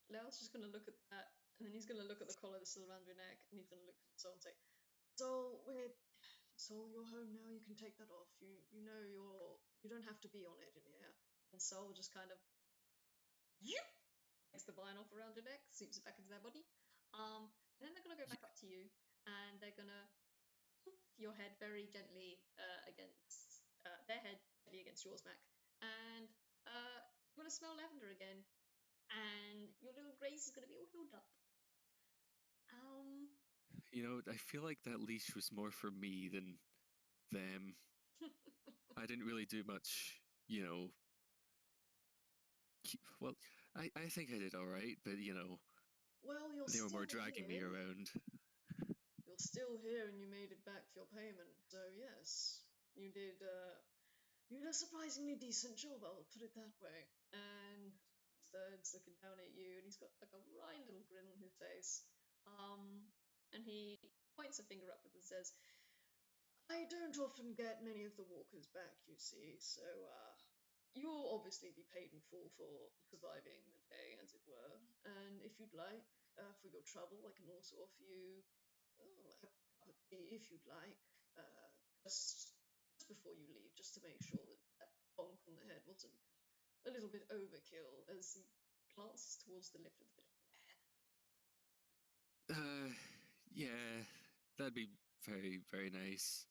Leo's just gonna look at that, and then he's gonna look at the collar that's still around your neck, and he's gonna look at Soul and say, Soul, you're home now. You can take that off. You know you don't have to be on it in here." And Soul just kind of takes the vine off around your neck, zoops it back into their body. And then they're gonna go back up to you, and they're gonna poof your head very gently against their head gently against yours, Mac. And you're gonna smell lavender again. and your little Grace is going to be all healed up. You know, I feel like that leash was more for me than them. I didn't really do much, you know. Well, I think I did all right, but you know, well, you're they were more still dragging me here. around. You're still here, and you made it back for your payment. So yes, you did. You did a surprisingly decent job. I'll put it that way. And Third's looking down at you, and he's got like a wry little grin on his face. And he points a finger upwards and says, I don't often get many of the walkers back, you see, so you'll obviously be paid in full for surviving the day, as it were. And if you'd like, for your trouble, I can also offer you a cup of tea if you'd like, just before you leave, just to make sure that that bonk on the head wasn't a little bit overkill, as he glances towards the lift with a bit of glare. Yeah, that'd be very, very nice.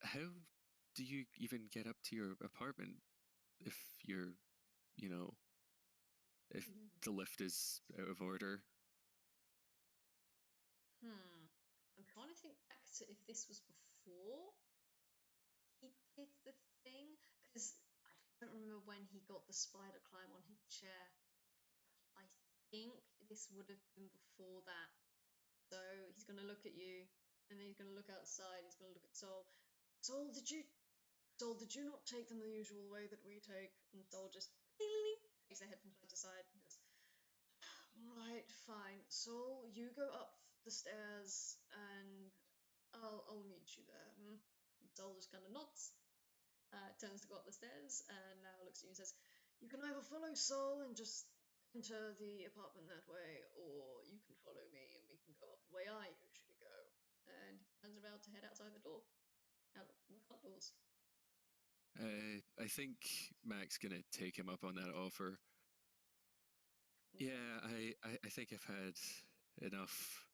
How do you even get up to your apartment if you're, you know, if the lift is out of order? I'm trying to think back to if this was before he did the thing, because I don't remember when he got the spider climb on his chair. I think this would have been before that. So he's going to look at you, and then he's going to look outside. He's going to look at Sol. Sol, did you not take them the usual way that we take? And Sol just takes their head from side to side. And goes, right, fine. Sol, you go up the stairs, and I'll meet you there. And Sol just kind of nods, turns to go up the stairs, and now looks at you and says, "You can either follow Sol and just enter the apartment that way, or you can follow me and we can go up the way I usually go." And he turns around to head outside the door, out of the front doors. I think Mac's gonna take him up on that offer. Yeah, I think I've had enough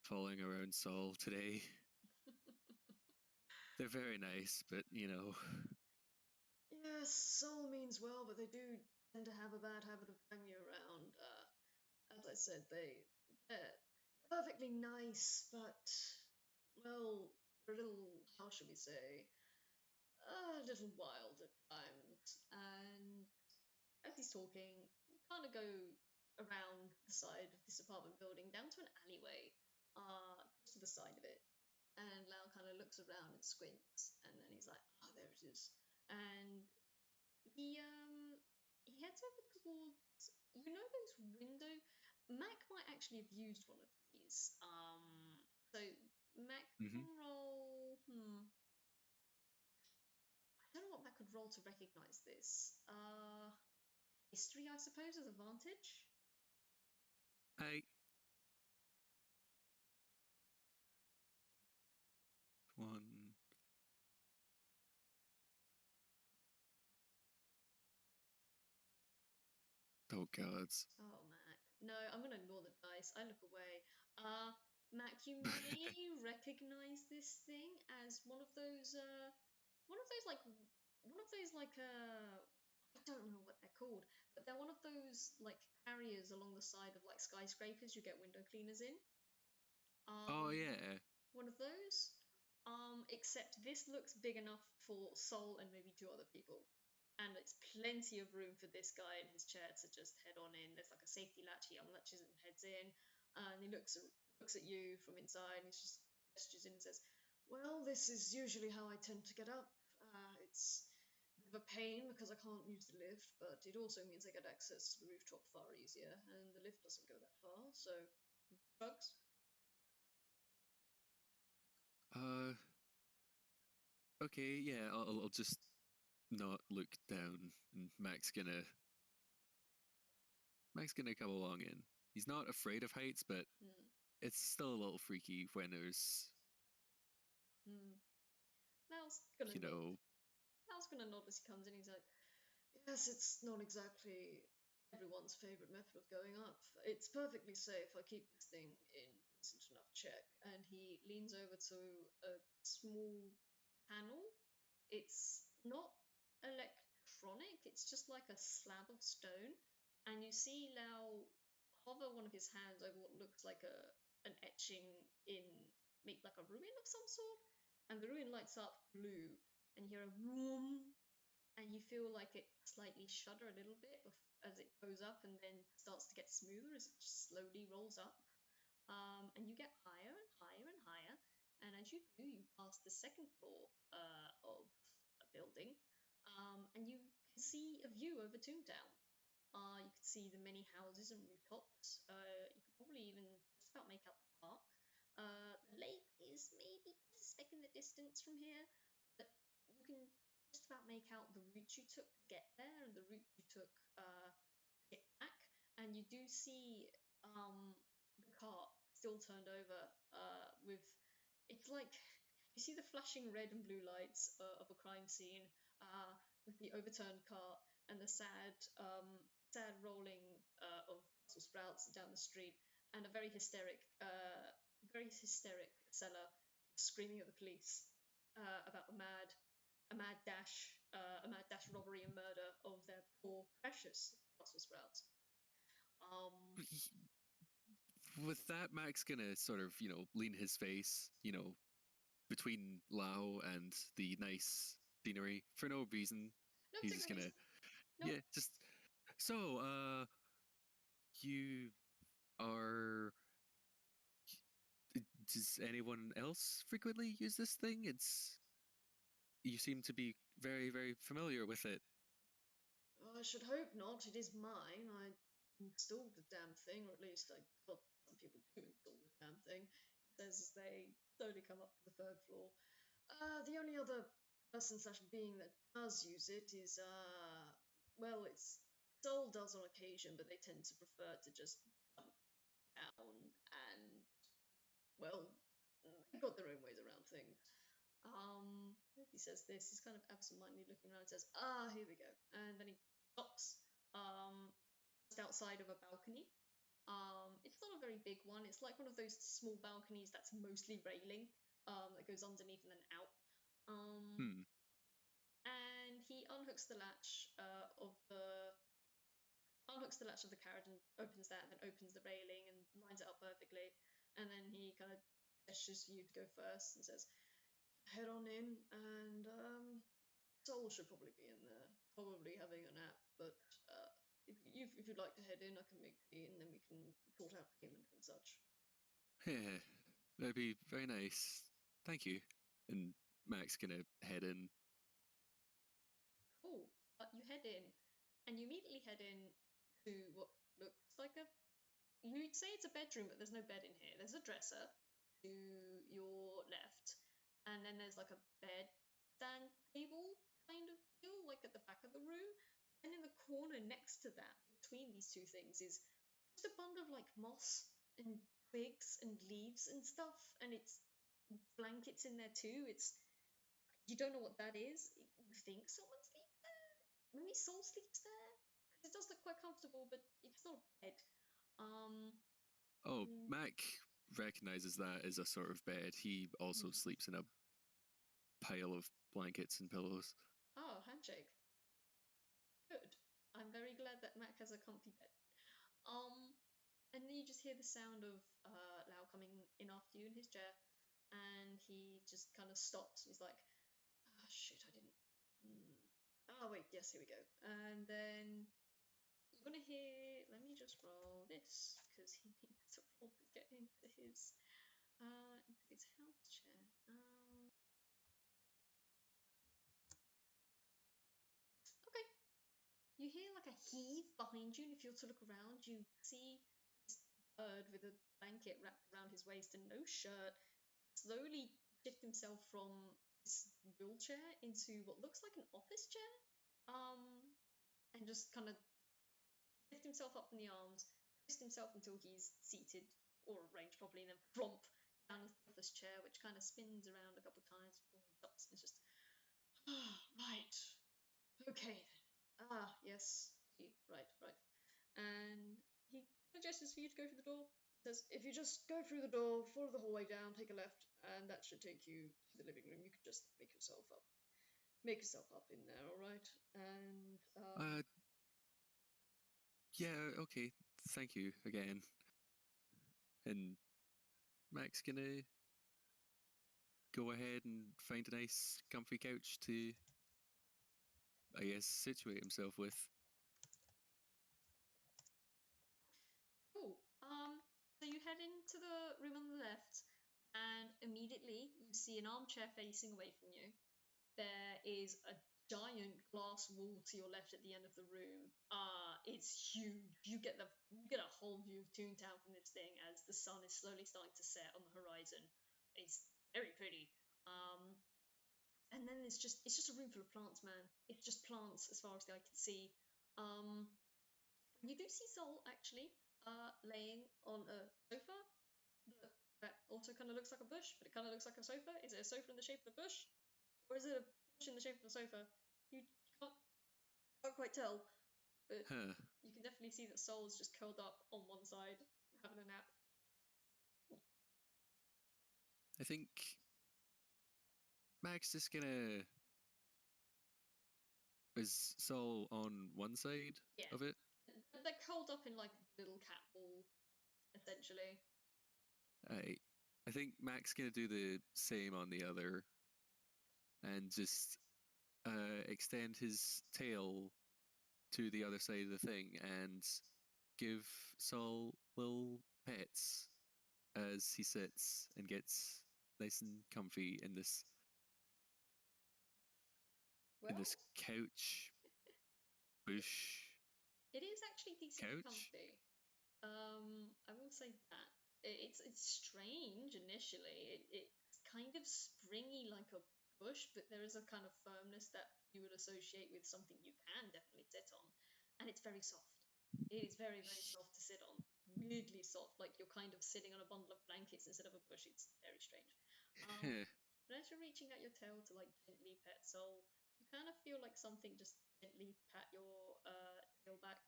following around Saul today. They're very nice, but you know. Yes, Sol means well, but they do tend to have a bad habit of dragging you around. As I said, they're perfectly nice, but, well, they're a little, how should we say, a little wild at times. And as he's talking, kind of go around the side of this apartment building down to an alleyway, just to the side of it. And Lau kind of looks around and squints, and then he's like, "Ah, there it is." And he heads over towards, you know, those window. Mac might actually have used one of these. So Mac can roll. I don't know what Mac could roll to recognize this. History, I suppose, as advantage. I one. Oh gods. Oh, Mac. No, I'm gonna ignore the dice. I look away. Mac, you may recognize this thing as one of those, I don't know what they're called, but they're one of those, like, carriers along the side of, like, skyscrapers you get window cleaners in. Oh yeah. One of those. Except this looks big enough for Sol and maybe two other people. And it's plenty of room for this guy in his chair to just head on in. There's like a safety latch, he unlatches it and heads in. And he looks at you from inside, and he just gestures in and says, "Well, this is usually how I tend to get up. It's a bit of a pain because I can't use the lift, but it also means I get access to the rooftop far easier, and the lift doesn't go that far, so shrugs." Okay, yeah, I'll just not look down, and Mac's gonna come along in. He's not afraid of heights, but it's still a little freaky when there's, Mal's gonna you nod. know. Mal's gonna nod as he comes in. He's like, "Yes, it's not exactly everyone's favorite method of going up. It's perfectly safe. I keep this thing in decent enough check." And he leans over to a small panel. It's not electronic. animatronic. It's just like a slab of stone, and you see Lao hover one of his hands over what looks like an etching in make like a ruin of some sort, and the ruin lights up blue, and you hear a boom, and you feel like it slightly shudder a little bit as it goes up, and then starts to get smoother as it just slowly rolls up. And you get higher and higher and higher. And as you do, you pass the second floor of a building, and you can see a view over Toontown. You can see the many houses and rooftops. You can probably even just about make out the park. The lake is maybe just a speck in the distance from here, but you can just about make out the route you took to get there and the route you took to get back. And you do see the cart still turned over with it's like you see the flashing red and blue lights of a crime scene with the overturned cart and the sad rolling of Brussels sprouts down the street, and a very hysteric seller screaming at the police about a mad dash robbery and murder of their poor precious Brussels sprouts. With that, Mac's gonna sort of, lean his face, between Lao and the nice scenery for no reason. No He's just particular gonna, reason. Nope. yeah, just so, you are. Does anyone else frequently use this thing? You seem to be very, very familiar with it. I should hope not. It is mine. I installed the damn thing, or at least well, some people do install the damn thing. It says as they slowly come up to the third floor. The only other person slash being that does use it is well, it's Soul does on occasion, but they tend to prefer to just jump down and well, they've got their own ways around things. He says this. He's kind of absentmindedly looking around and says, here we go. And then he stops just outside of a balcony. It's not a very big one. It's like one of those small balconies that's mostly railing that goes underneath and then out. Hmm. And he unhooks the latch of the carriage and opens that, and then opens the railing and lines it up perfectly. And then he kind of gestures for you to go first and says, "Head on in, and Soul should probably be in there, probably having a nap. But if you'd like to head in, I can make tea, and then we can sort out payment and such." Yeah, that'd be very nice. Thank you. And Mac's gonna head in. Cool. You head in, and you immediately head in to what looks like you'd say it's a bedroom, but there's no bed in here. There's a dresser to your left, and then there's like a bed stand table kind of deal, like at the back of the room. And in the corner next to that, between these two things, is just a bundle of like moss and twigs and leaves and stuff, and it's blankets in there too. It's you don't know what that is. You think someone sleeps there? Maybe Soul sleeps there because it does look quite comfortable, but it's not a bed. Oh, Mm, Mac recognizes that as a sort of bed. He also hmm. sleeps in a pile of blankets and pillows. Oh, handshake. Good. I'm very glad that Mac has a comfy bed. And then you just hear the sound of Lau coming in after you in his chair, and he just kind of stops. And he's like, "Ah, shit, I didn't." Oh wait, yes, here we go. And then you're gonna hear. Let me just roll this because he needs to roll to get into his house chair. Okay. You hear like a heave behind you, and if you were to look around, you see this bird with a blanket wrapped around his waist and no shirt slowly shift himself from this wheelchair into what looks like an office chair, and just kind of lift himself up in the arms, twist himself until he's seated or arranged properly, and then plump down into the office chair, which kind of spins around a couple times before he stops. And it's just, right, okay, yes, right. And he gestures for you to go through the door. Says, "If you just go through the door, follow the hallway down, take a left, and that should take you to the living room. You can just make yourself up." Make yourself up in there, all right? And Yeah, okay. Thank you again. And Mac's gonna go ahead and find a nice, comfy couch to, I guess, situate himself with. cool. So you head into the room on the left, and immediately you see an armchair facing away from you. There is a giant glass wall to your left at the end of the room. It's huge. You get a whole view of Toontown from this thing as the sun is slowly starting to set on the horizon. It's very pretty. And then it's just a room full of plants, man. It's just plants as far as the eye can see. Um, you do see Sol actually laying on a sofa that also kind of looks like a bush, but it kind of looks like a sofa. Is it a sofa in the shape of a bush, or is it a bush in the shape of a sofa? You can't quite tell, but Huh. you can definitely see that Sol is just curled up on one side, having a nap. I think Mac's just gonna. Is Sol on one side Yeah, of it? they're curled up in like a little cat ball, essentially. I think Mac's gonna do the same on the other and just extend his tail to the other side of the thing and give Sol little pets as he sits and gets nice and comfy in Well, this couch bush it is actually decently couch. comfy. I will say that it's strange initially. It's kind of springy like a bush, but there is a kind of firmness that you would associate with something you can definitely sit on, and it's very soft. It is very very soft to sit on. Weirdly soft, like you're kind of sitting on a bundle of blankets instead of a bush. It's very strange. Um, but as you're reaching out your tail to like gently pet Soul, you kind of feel like something just gently pat your tail back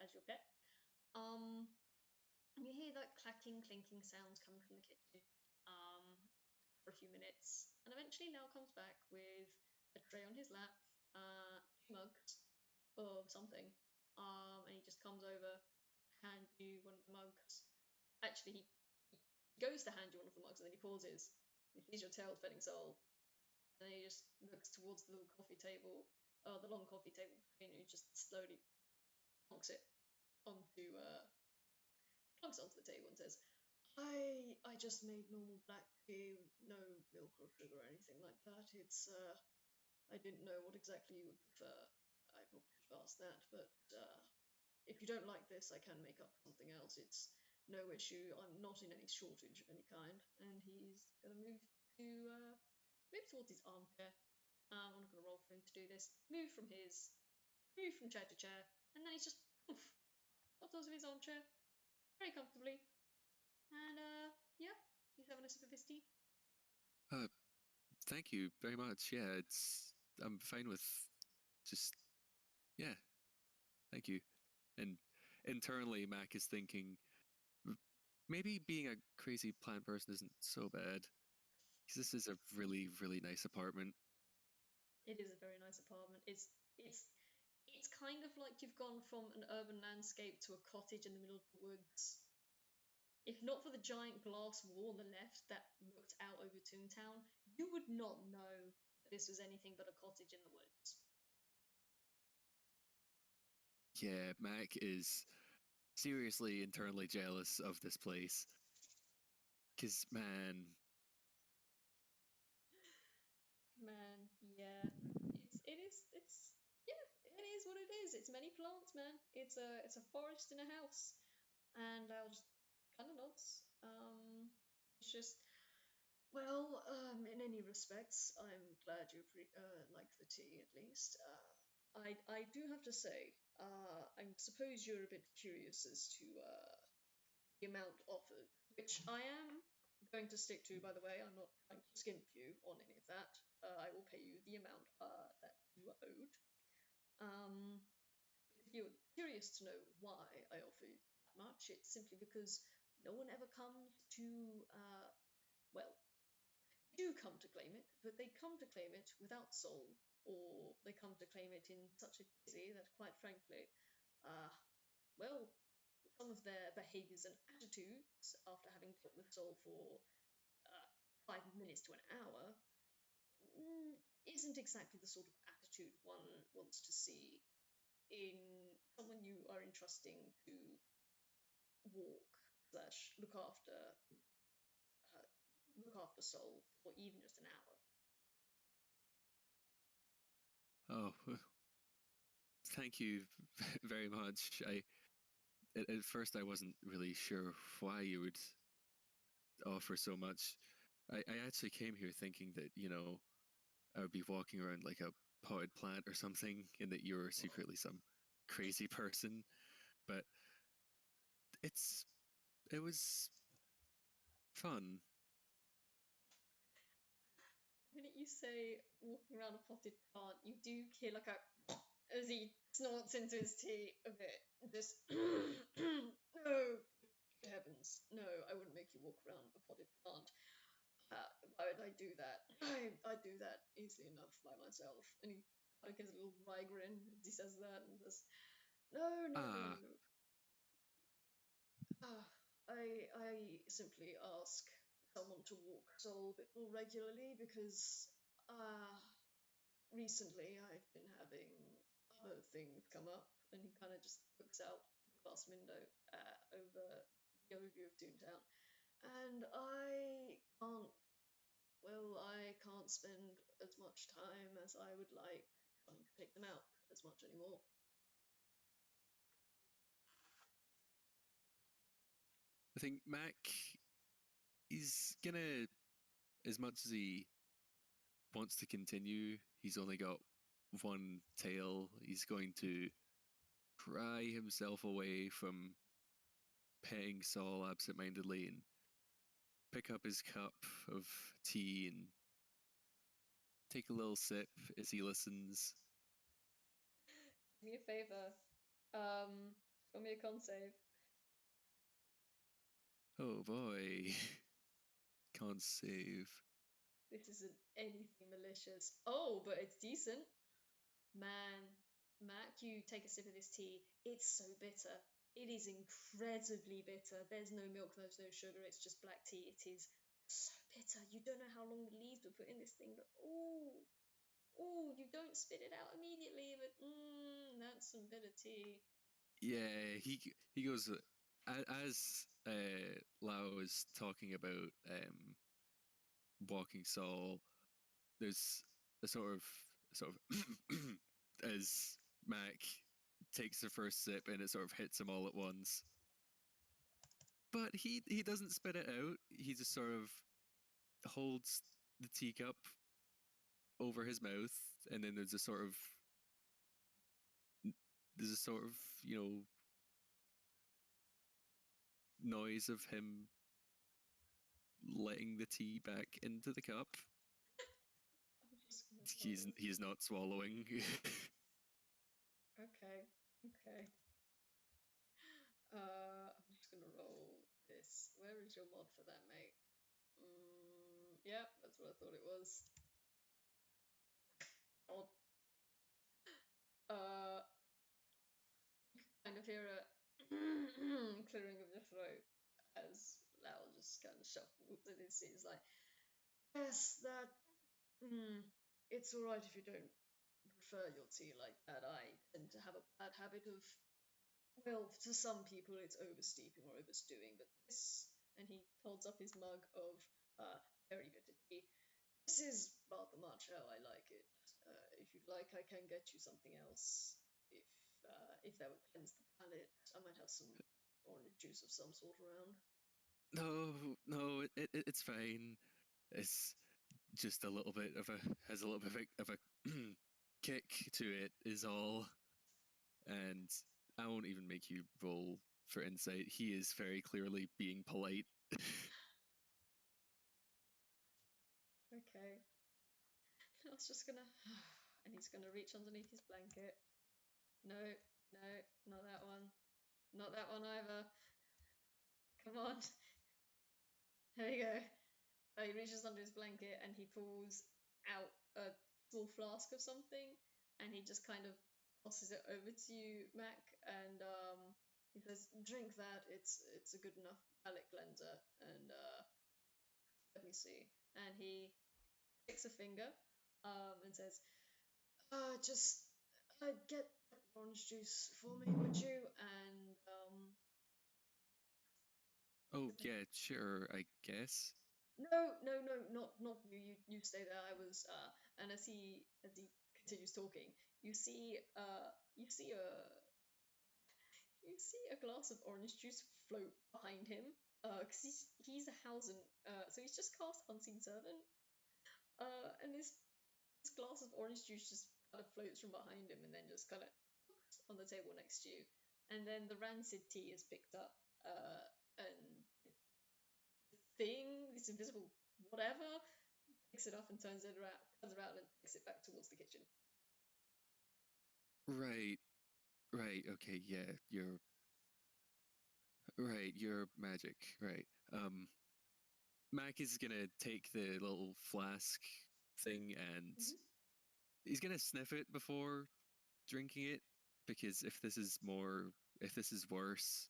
as your pet. Um, and you hear that clacking, clinking sounds coming from the kitchen for a few minutes. And eventually, Nell comes back with a tray on his lap, two mugs of something. And he just comes over, hand you one of the mugs. Actually, he goes to hand you one of the mugs, and then he pauses. He sees your tail petting Soul. And then he just looks towards the little coffee table, the long coffee table between you, just slowly plonks it onto plugs onto the table and says, I just made normal black tea, no milk or sugar or anything like that. It's I didn't know what exactly you would prefer. I probably should have asked that, but if you don't like this, I can make up something else. It's no issue. I'm not in any shortage of any kind. And he's gonna move towards his armchair. I'm not gonna roll for him to do this. Move from chair to chair, and then he's just poof, up onto his armchair very comfortably. And yeah, he's having a sip of his tea. uh, Thank you very much. Yeah, I'm fine with just yeah. Thank you. And internally, Mac is thinking maybe being a crazy plant person isn't so bad because this is a really really nice apartment. It is a very nice apartment. It's kind of like you've gone from an urban landscape to a cottage in the middle of the woods. If not for the giant glass wall on the left that looked out over Toontown, you would not know that this was anything but a cottage in the woods. Yeah, Mac is seriously internally jealous of this place because man, Man, yeah. It's yeah, it is what it is. It's many plants, man. It's a forest in a house. And I'll just kind of nods. It's just well, in any respects, I'm glad you like the tea at least. I do have to say, I suppose you're a bit curious as to the amount offered, which I am going to stick to. By the way, I'm not trying to skimp you on any of that. I will pay you the amount that you are owed. Um, if you're curious to know why I offer you that much, it's simply because no one ever comes to, well, do come to claim it, but they come to claim it without soul, or they come to claim it in such a busy that, quite frankly, uh, well, some of their behaviors and attitudes after having dealt with soul for 5 minutes to an hour isn't exactly the sort of attitude one wants to see in someone you are entrusting to walk slash look after soul for even just an hour. Oh, thank you very much. At first I wasn't really sure why you would offer so much. I actually came here thinking that, I would be walking around like a potted plant or something, and that you were secretly some crazy person. But it was fun. The minute you say walking around a potted plant, you do hear like a as he snorts into his tea a bit. Just no, good heavens, no! I wouldn't make you walk around a potted plant. Why would I do that? I do that easily enough by myself. And he kind of gives a little wry grin as he says that, and says, "No, no, no. Ah, I simply ask someone to walk Soul a bit more regularly because recently I've been having other things come up." And he kind of just looks out the glass window over the overview of Toontown. And I can't spend as much time as I would like trying to take them out as much anymore. I think Mac, he's gonna, as much as he wants to continue, he's only got one tail. He's going to pry himself away from petting Saul absentmindedly and pick up his cup of tea and take a little sip as he listens. Do me a favor. Show me a con save. Oh boy. Can't save. This isn't anything malicious. Oh, but it's decent. Man, Mac, you take a sip of this tea. It's so bitter. It is incredibly bitter. There's no milk, there's no sugar, it's just black tea. It is so bitter. You don't know how long the leaves were put in this thing, but you don't spit it out immediately, but that's some bitter tea. Yeah, he goes, as Lao is talking about walking Saul. There's a sort of as Mac takes the first sip and it sort of hits him all at once. But he doesn't spit it out. He just sort of holds the teacup over his mouth, and then there's a sort of noise of him letting the tea back into the cup. He's not swallowing. Okay. I'm just gonna roll this. Where is your mod for that, mate? Yeah, that's what I thought it was. Odd. You kind of hear a clearing of your throat as Lau just kind of shuffles in his seat. He's like, "Yes, that. It's all right if you don't prefer your tea like that. I tend to have a bad habit of, well, to some people it's oversteeping or overstewing, but this," and he holds up his mug of very bitter tea. "This is rather much how I like it. If you'd like, I can get you something else. If that would cleanse the palate, I might have some orange juice of some sort around." No, it's fine. It's just a little bit of a has a little bit of a kick to it is all, and I won't even make you roll for insight. He is very clearly being polite. Okay. I was just gonna, and he's gonna reach underneath his blanket. No, not that one. Not that one either. Come on. There you go. He reaches under his blanket and he pulls out a small flask of something, and he just kind of tosses it over to you, Mac, and he says, "Drink that. It's a good enough palate cleanser." And let me see. And he takes a finger, and says, "Just get orange juice for me, would you?" And Oh yeah, sure, I guess. no, not you. You stay there. I was and as he continues talking, you see a glass of orange juice float behind him. Because he's a Hausen, so he's just cast Unseen Servant. And this glass of orange juice just kind of floats from behind him and then just kind of on the table next to you. And then the rancid tea is picked up, and this invisible whatever, picks it up and turns around and takes it back towards the kitchen. Right, right, okay, yeah, you're right, you're magic, right. Mac is gonna take the little flask thing and Mm-hmm. he's gonna sniff it before drinking it, because if this is worse,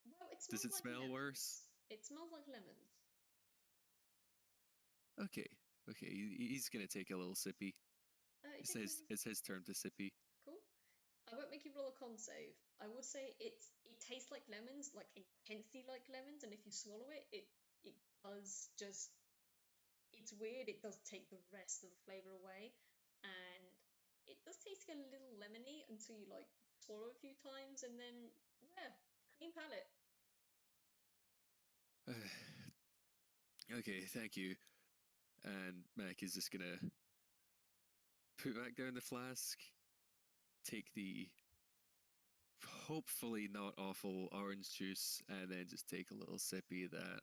Well, it does smells it like smell worse? lemons. It smells like lemons. Okay, okay, he's gonna take a little sippy. It takes It's his turn to sippy. cool. I won't make you roll a con save. I would say it tastes like lemons, like intensely like lemons, and if you swallow it, it does just it's weird. It does take the rest of the flavor away, and it does taste a little lemony until you like swallow a few times, and then yeah, clean palate. Okay, thank you. And Mac is just gonna put back down the flask, take the hopefully not awful orange juice, and then just take a little sippy of that,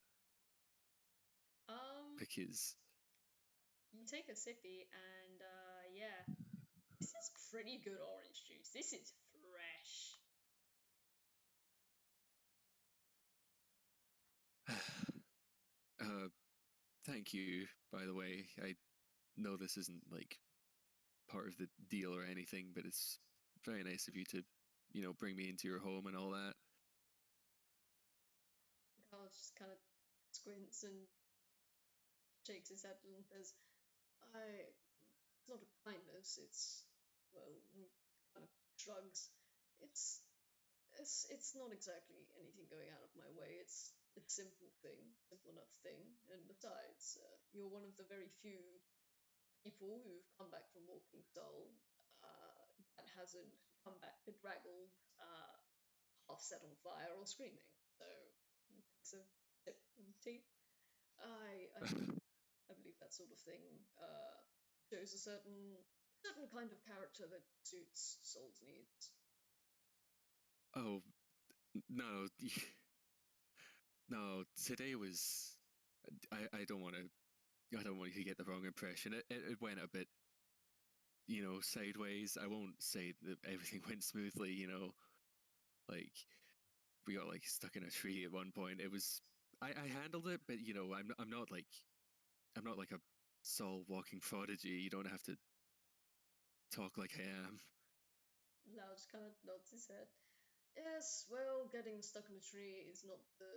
Um, because you take a sippy, and yeah, this is pretty good orange juice. This is fresh. uh, thank you, by the way. I know this isn't like part of the deal or anything, but it's very nice of you to, bring me into your home and all that. Carl just kind of squints and shakes his head and says, it's not a kindness, it's, well, kind of shrugs. It's, it's not exactly anything going out of my way. It's a simple thing, simple enough thing. And besides, you're one of the very few people who've come back from Walking Soul that hasn't come back bedraggled, half set on fire, or screaming. So, takes a sip of the tea. I believe that sort of thing shows a certain kind of character that suits Soul's needs. Oh no, no. Today was. I don't want to. I don't want you to get the wrong impression. It went a bit, sideways. I won't say that everything went smoothly. Like we got like stuck in a tree at one point. It was. I handled it, but I'm not like a soul walking prodigy. You don't have to talk like I am. Lao just kind of nods his head. Yes, well, getting stuck in a tree is not the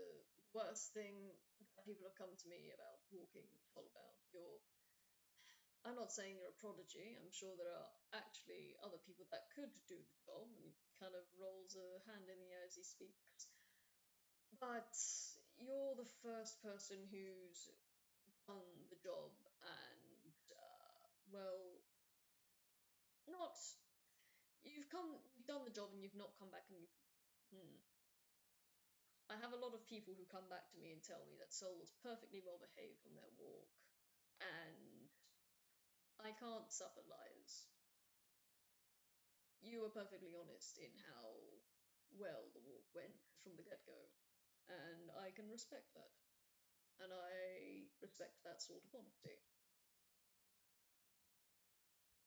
worst thing that people have come to me about walking all about. I'm not saying you're a prodigy. I'm sure there are actually other people that could do the job. And he kind of rolls a hand in the air as he speaks. But you're the first person who's done the job, and well, not you've done the job, and you've not come back, and you've. Hmm. I have a lot of people who come back to me and tell me that Soul was perfectly well behaved on their walk, and I can't suffer lies. You were perfectly honest in how well the walk went from the get go, and I can respect that. And I respect that sort of honesty.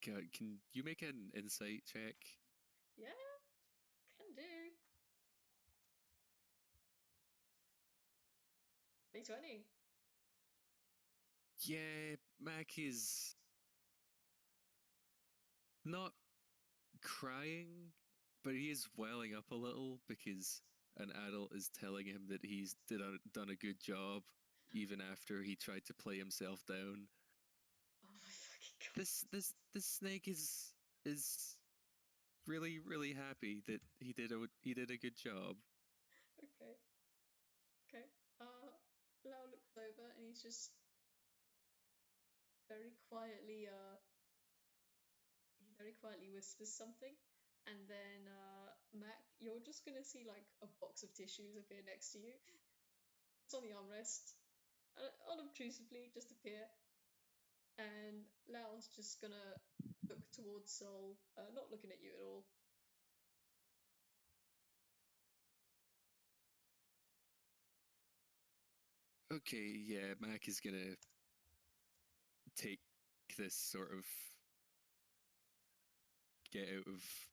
Can you make an insight check? Yeah, can do. 2020. Yeah, Mac is not crying, but he is welling up a little because an adult is telling him that he's done a good job even after he tried to play himself down. Oh my fucking god. This snake is really happy that he did a good job. Okay. Okay. Lao looks over and he's just very quietly he very quietly whispers something, and then Mac, you're just gonna see like a box of tissues appear next to you. It's on the armrest, unobtrusively just appear, and Lao's just gonna look towards Soul, not looking at you at all. Okay, yeah, Mac is gonna take this sort of get out of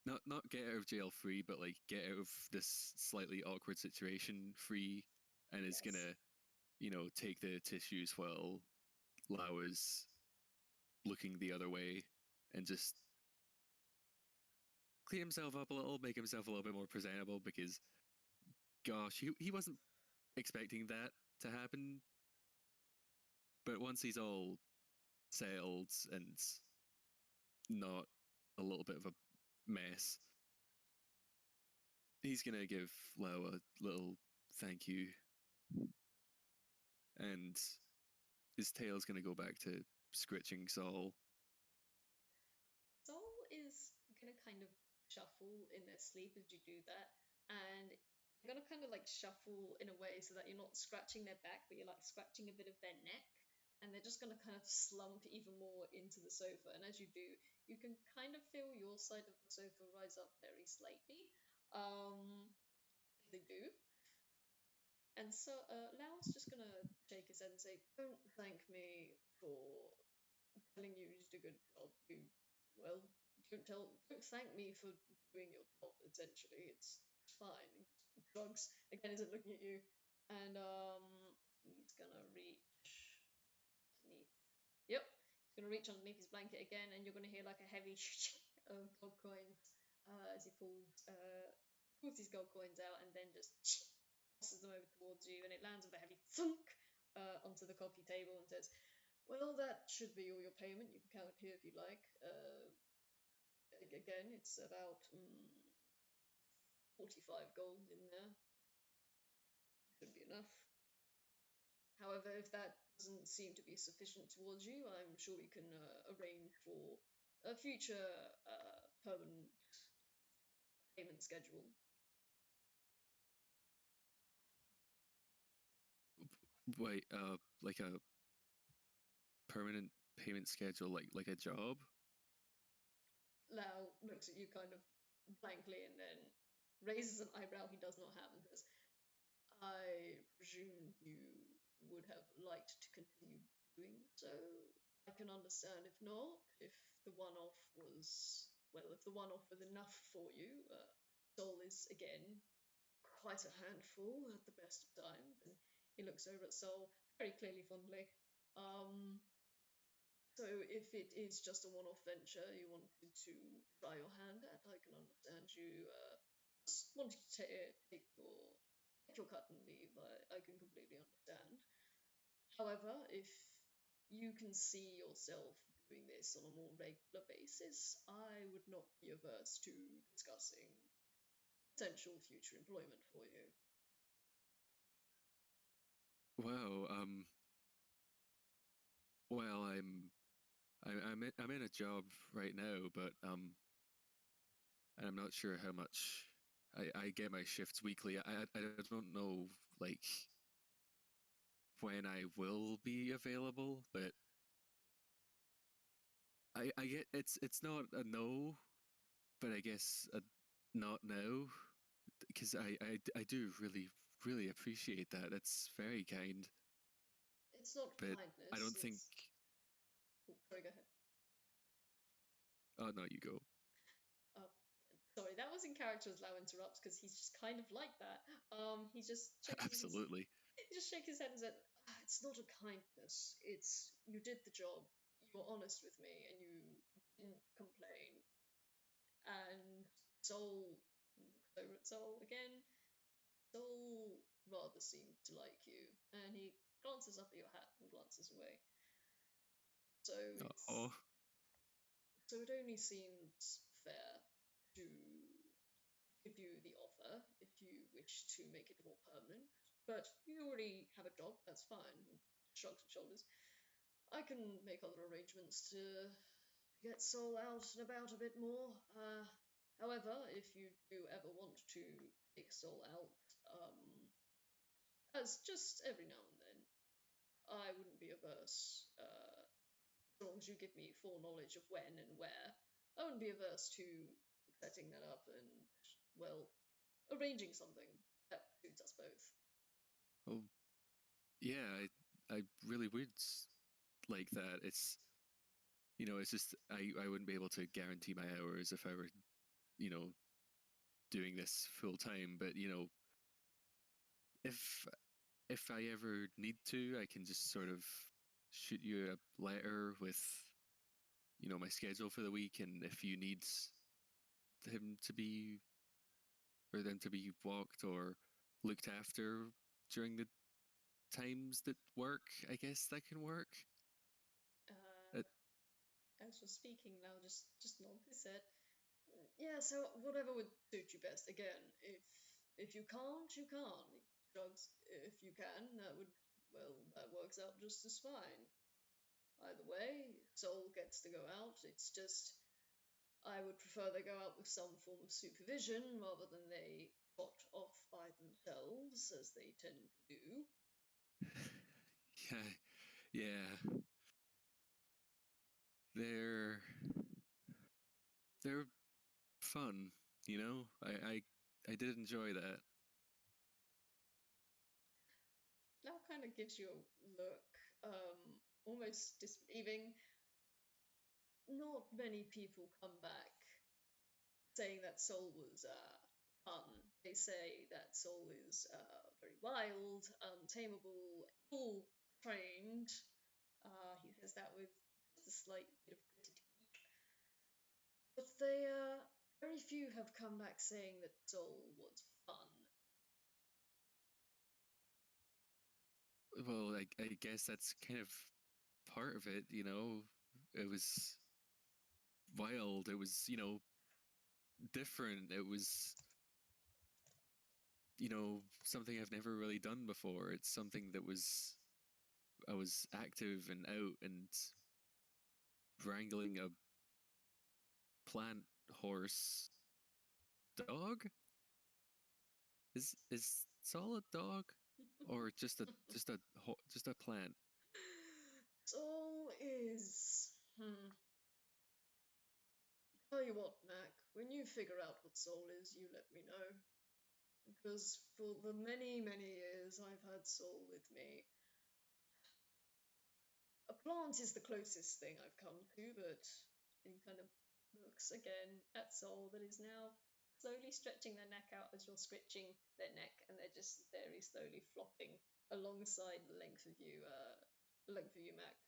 not get out of jail free, but like get out of this slightly awkward situation free, and is Yes. gonna, take the tissues while Lao is looking the other way and just clean himself up a little, make himself a little bit more presentable because, gosh, he wasn't expecting that to happen. But once he's all settled and not a little bit of a mess, he's going to give Lao a little thank you. And his tail's going to go back to scritching Saul. Soul is gonna kind of shuffle in their sleep as you do that, and they're gonna kind of like shuffle in a way so that you're not scratching their back, but you're like scratching a bit of their neck, and they're just gonna kind of slump even more into the sofa. And as you do, you can kind of feel your side of the sofa rise up very slightly. They do. And so Lao's just gonna shake his head and say, "Don't thank me for telling you you did a good job. Well, don't thank me for doing your job. Essentially, it's fine." Drugs again isn't looking at you, and he's gonna reach underneath. Yep, he's gonna reach underneath his blanket again, and you're gonna hear like a heavy of gold coins as he pulls these gold coins out, and then just tosses them over towards you, and it lands with a heavy thunk onto the coffee table and says, "Well, that should be all your payment. You can count it here if you like. Again, it's about 45 gold in there. Should be enough. However, if that doesn't seem to be sufficient towards you, I'm sure we can arrange for a future permanent payment schedule." Wait, like a permanent payment schedule, like a job? Lao looks at you kind of blankly and then raises an eyebrow he does not have and says, "I presume you would have liked to continue doing so. I can understand if not, if the one-off was, well, if the one-off was enough for you. Soul is, again, quite a handful at the best of times." And he looks over at Soul very clearly fondly. So if it is just a one-off venture you wanted to try your hand at, I can understand you just wanting to take your cut and leave. I can completely understand. However, if you can see yourself doing this on a more regular basis, I would not be averse to discussing potential future employment for you. Wow. Well, I'm in a job right now, but and I'm not sure how much I get my shifts weekly. I don't know like when I will be available, but I get it's not a no, but I guess a not now because I do really appreciate that. It's very kind, It's not but I kindness, don't think. it's. Oh, sorry, go ahead. Oh no, you go. Uh, Sorry, that was in character as Lau interrupts because he's just kind of like that. He just shakes his Absolutely. he just shakes his head and said, it's not a kindness. It's you did the job. You were honest with me, and you didn't complain. And Soul, over at Soul again, Soul rather seems to like you, and he glances up at your hat and glances away. So Oh, it only seems fair to give you the offer if you wish to make it more permanent. But you already have a job, that's fine. Shrugs his shoulders. I can make other arrangements to get Soul out and about a bit more. However, if you do ever want to take Soul out, as just every now and then, I wouldn't be averse, as long as you give me foreknowledge of when and where, I wouldn't be averse to setting that up and, well, arranging something that suits us both. oh, yeah, I really would like that. It's, it's just I wouldn't be able to guarantee my hours if I were, you know, doing this full time. But if if I ever need to, I can just sort of shoot you a letter with, my schedule for the week, and if you need him to be or them to be walked or looked after during the times that work, I guess that can work. Uh, as you're speaking now, just nod his head. Yeah, so whatever would suit you best. Again, if you can't, you can't. He shrugs. If you can, that works out just as fine. Either way, Soul gets to go out. It's just I would prefer they go out with some form of supervision rather than they trot off by themselves, as they tend to do. Yeah, yeah. They're they're fun, I did enjoy that. Now kind of gives you a look, almost disbelieving. Not many people come back saying that Soul was fun. They say that Soul is very wild, untamable, ill trained. He says that with just a slight bit of gritted cheek. But very few have come back saying that Soul was fun. Well, I guess that's kind of part of it. It was wild. It was, different. It was, something I've never really done before. It's something that I was active and out and wrangling a plant horse dog. Is Saul a dog or just a plant? Soul is. Tell you what, Mac, when you figure out what Soul is, you let me know. Because for the many, many years I've had Soul with me, a plant is the closest thing I've come to, but he kind of looks again at Soul that is now slowly stretching their neck out as you're scritching their neck, and they're just very slowly flopping alongside the length of you, Mac.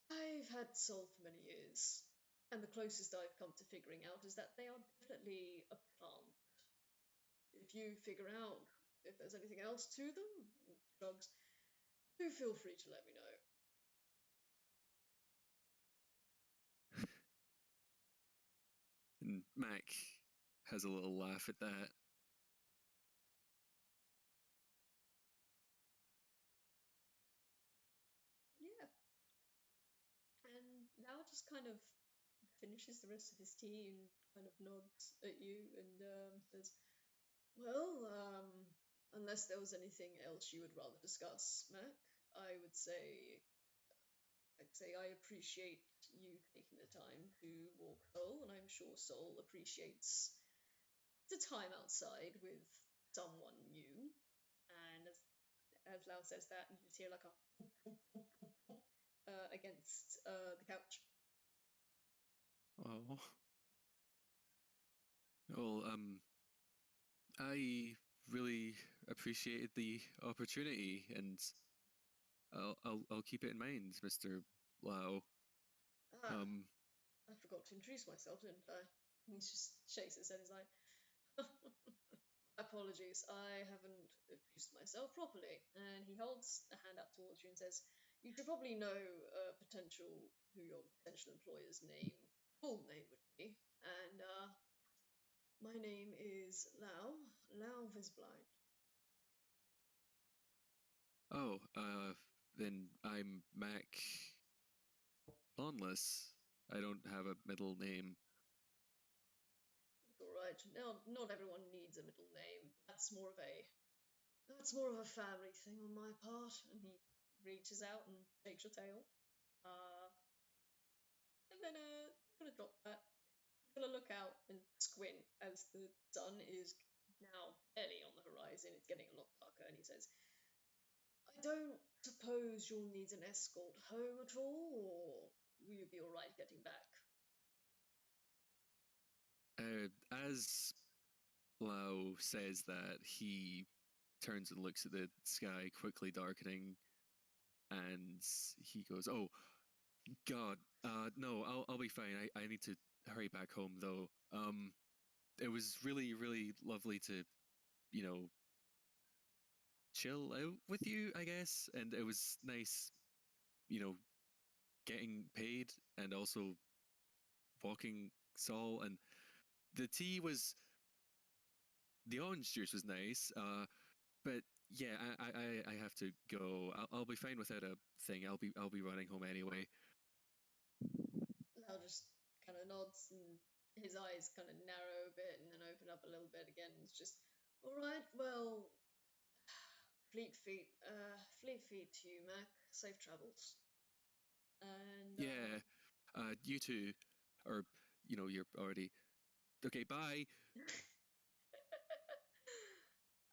I've had Soul for many years, and the closest I've come to figuring out is that they are definitely a plant. If you figure out if there's anything else to them, drugs, do feel free to let me know. And Mac has a little laugh at that. Yeah. And Lao just kind of finishes the rest of his tea and kind of nods at you and says, well, unless there was anything else you would rather discuss, Mac, I would say I appreciate you taking the time to walk Soul, and I'm sure Soul appreciates the time outside with someone new. And as Lau says that, you just hear like a against the couch. Oh. Well, I really appreciated the opportunity, and I'll keep it in mind, Mr. Lao. Ah, I forgot to introduce myself, didn't I? And he just shakes his head. He's like, apologies, I haven't introduced myself properly. And he holds a hand out towards you and says, you should probably know who your potential employer's full name would be. And my name is Lao Vis Blind. Oh, then I'm Mac Lawnless. I don't have a middle name. It's all right. Not everyone needs a middle name. That's more of a family thing on my part. And he reaches out and takes your tail. And then gonna drop that. Gonna look out and squint as the sun is now barely on the horizon. It's getting a lot darker, and he says, "I don't suppose you'll need an escort home at all, or will you be all right getting back?" As Lao says that, he turns and looks at the sky quickly darkening, and he goes, "Oh God, no, I'll be fine. I need to hurry back home though. It was really really lovely to, you know, chill out with you, I guess, and it was nice, you know, getting paid and also walking Saul, and the tea was the orange juice was nice. But yeah, I have to go. I'll be fine without a thing. I'll be running home anyway." Lau just kind of nods, and his eyes kind of narrow a bit, and then open up a little bit again. It's just, all right, well, fleet feet to you, Mac. Safe travels. And Yeah, you two, or you're already okay. Bye.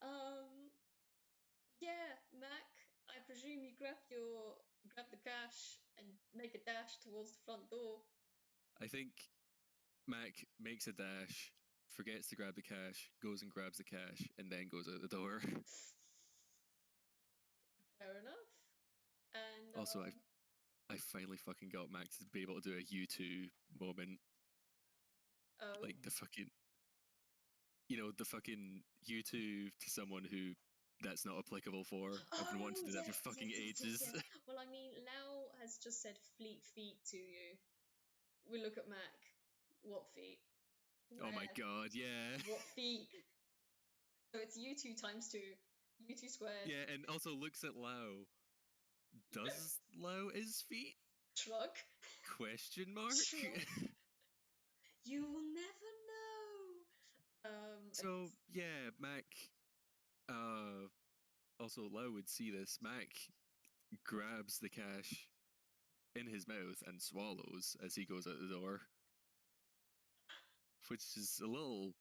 um, yeah, Mac. I presume you grab the cash and make a dash towards the front door. I think Mac makes a dash, forgets to grab the cash, goes and grabs the cash, and then goes out the door. Fair enough. And Also, I finally fucking got Mac to be able to do a U2 moment, oh, like the fucking, the fucking U2 to someone who that's not applicable for. I've been wanting oh to do that for yes, fucking yes, yes, yes, ages. yes. Well, I mean, Lau has just said fleet feet to you. We look at Mac. What feet? Oh my Where? god, yeah. What feet? So it's U2 times two. U2 squared. Yeah, and also looks at Lao. Does Lao his feet? Shrug. Question mark? Shrug. You will never know. And So yeah, Mac also Lao would see this. Mac grabs the cash in his mouth and swallows as he goes out the door. Which is a little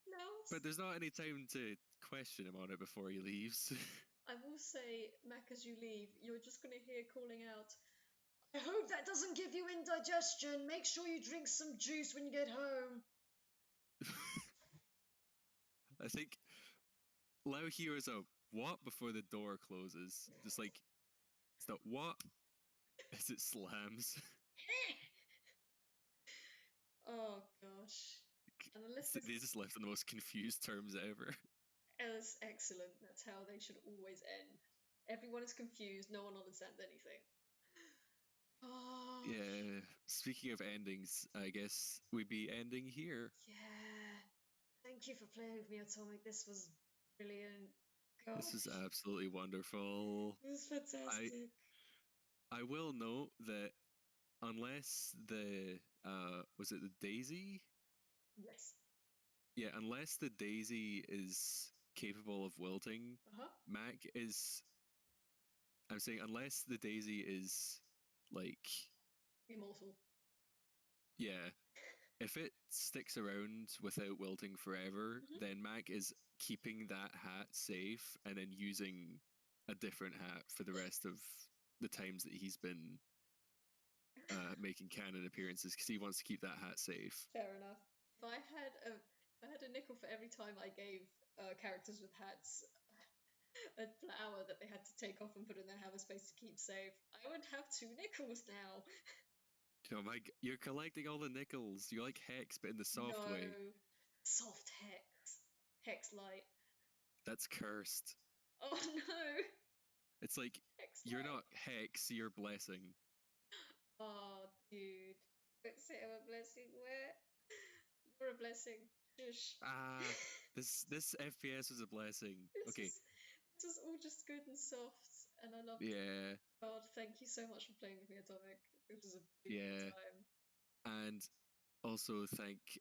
now but there's not any time to question him on it before he leaves. I will say, Mac, as you leave, you're just going to hear calling out, I hope that doesn't give you indigestion. Make sure you drink some juice when you get home. I think Lao hears a what before the door closes. Just like it's not what as it slams. Oh, gosh. And the listeners, They just left on the most confused terms ever. that's excellent. That's how they should always end. Everyone is confused. No one understands anything. Oh, Yeah. Speaking of endings, I guess we'd be ending here. yeah. Thank you for playing with me, Atomic. This was brilliant. This is Gosh, absolutely wonderful. this was I fantastic. I will note that unless the was it the Daisy? Yes. Yeah, unless the Daisy is capable of wilting, Uh huh. Mac is. I'm saying unless the Daisy is like, Immortal. yeah, if it sticks around without wilting forever, Mm-hmm. then Mac is keeping that hat safe and then using a different hat for the rest of the times that he's been making canon appearances because he wants to keep that hat safe. Fair enough. If I had a nickel for every time I gave characters with hats, a flower that they had to take off and put in their hammer space to keep safe, I would have 2 nickels now. Oh my! You're collecting all the nickels. You're like Hex, but in the soft way. No, soft hex, hex light. That's cursed. Oh no, It's like hex you're light. not Hex. You're blessing. Oh, dude, don't say I'm a blessing. Where you're a blessing. Shush. Ah, this FPS was a blessing. This Okay, is this is all just good and soft, and I loved it. yeah, God, thank you so much for playing with me, Atomic. This was a beautiful yeah, time. and also thanks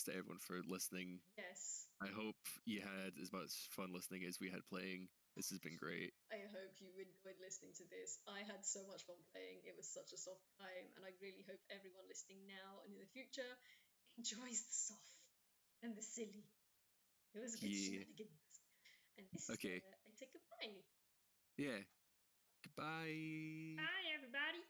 to everyone for listening. Yes. I hope you had as much fun listening as we had playing. This has been great. I hope you enjoyed listening to this. I had so much fun playing. It was such a soft time, and I really hope everyone listening now and in the future enjoys the soft and the silly. It was good Yeah. shenanigans. And this is Okay. where I say goodbye. Yeah. Goodbye. Bye, everybody.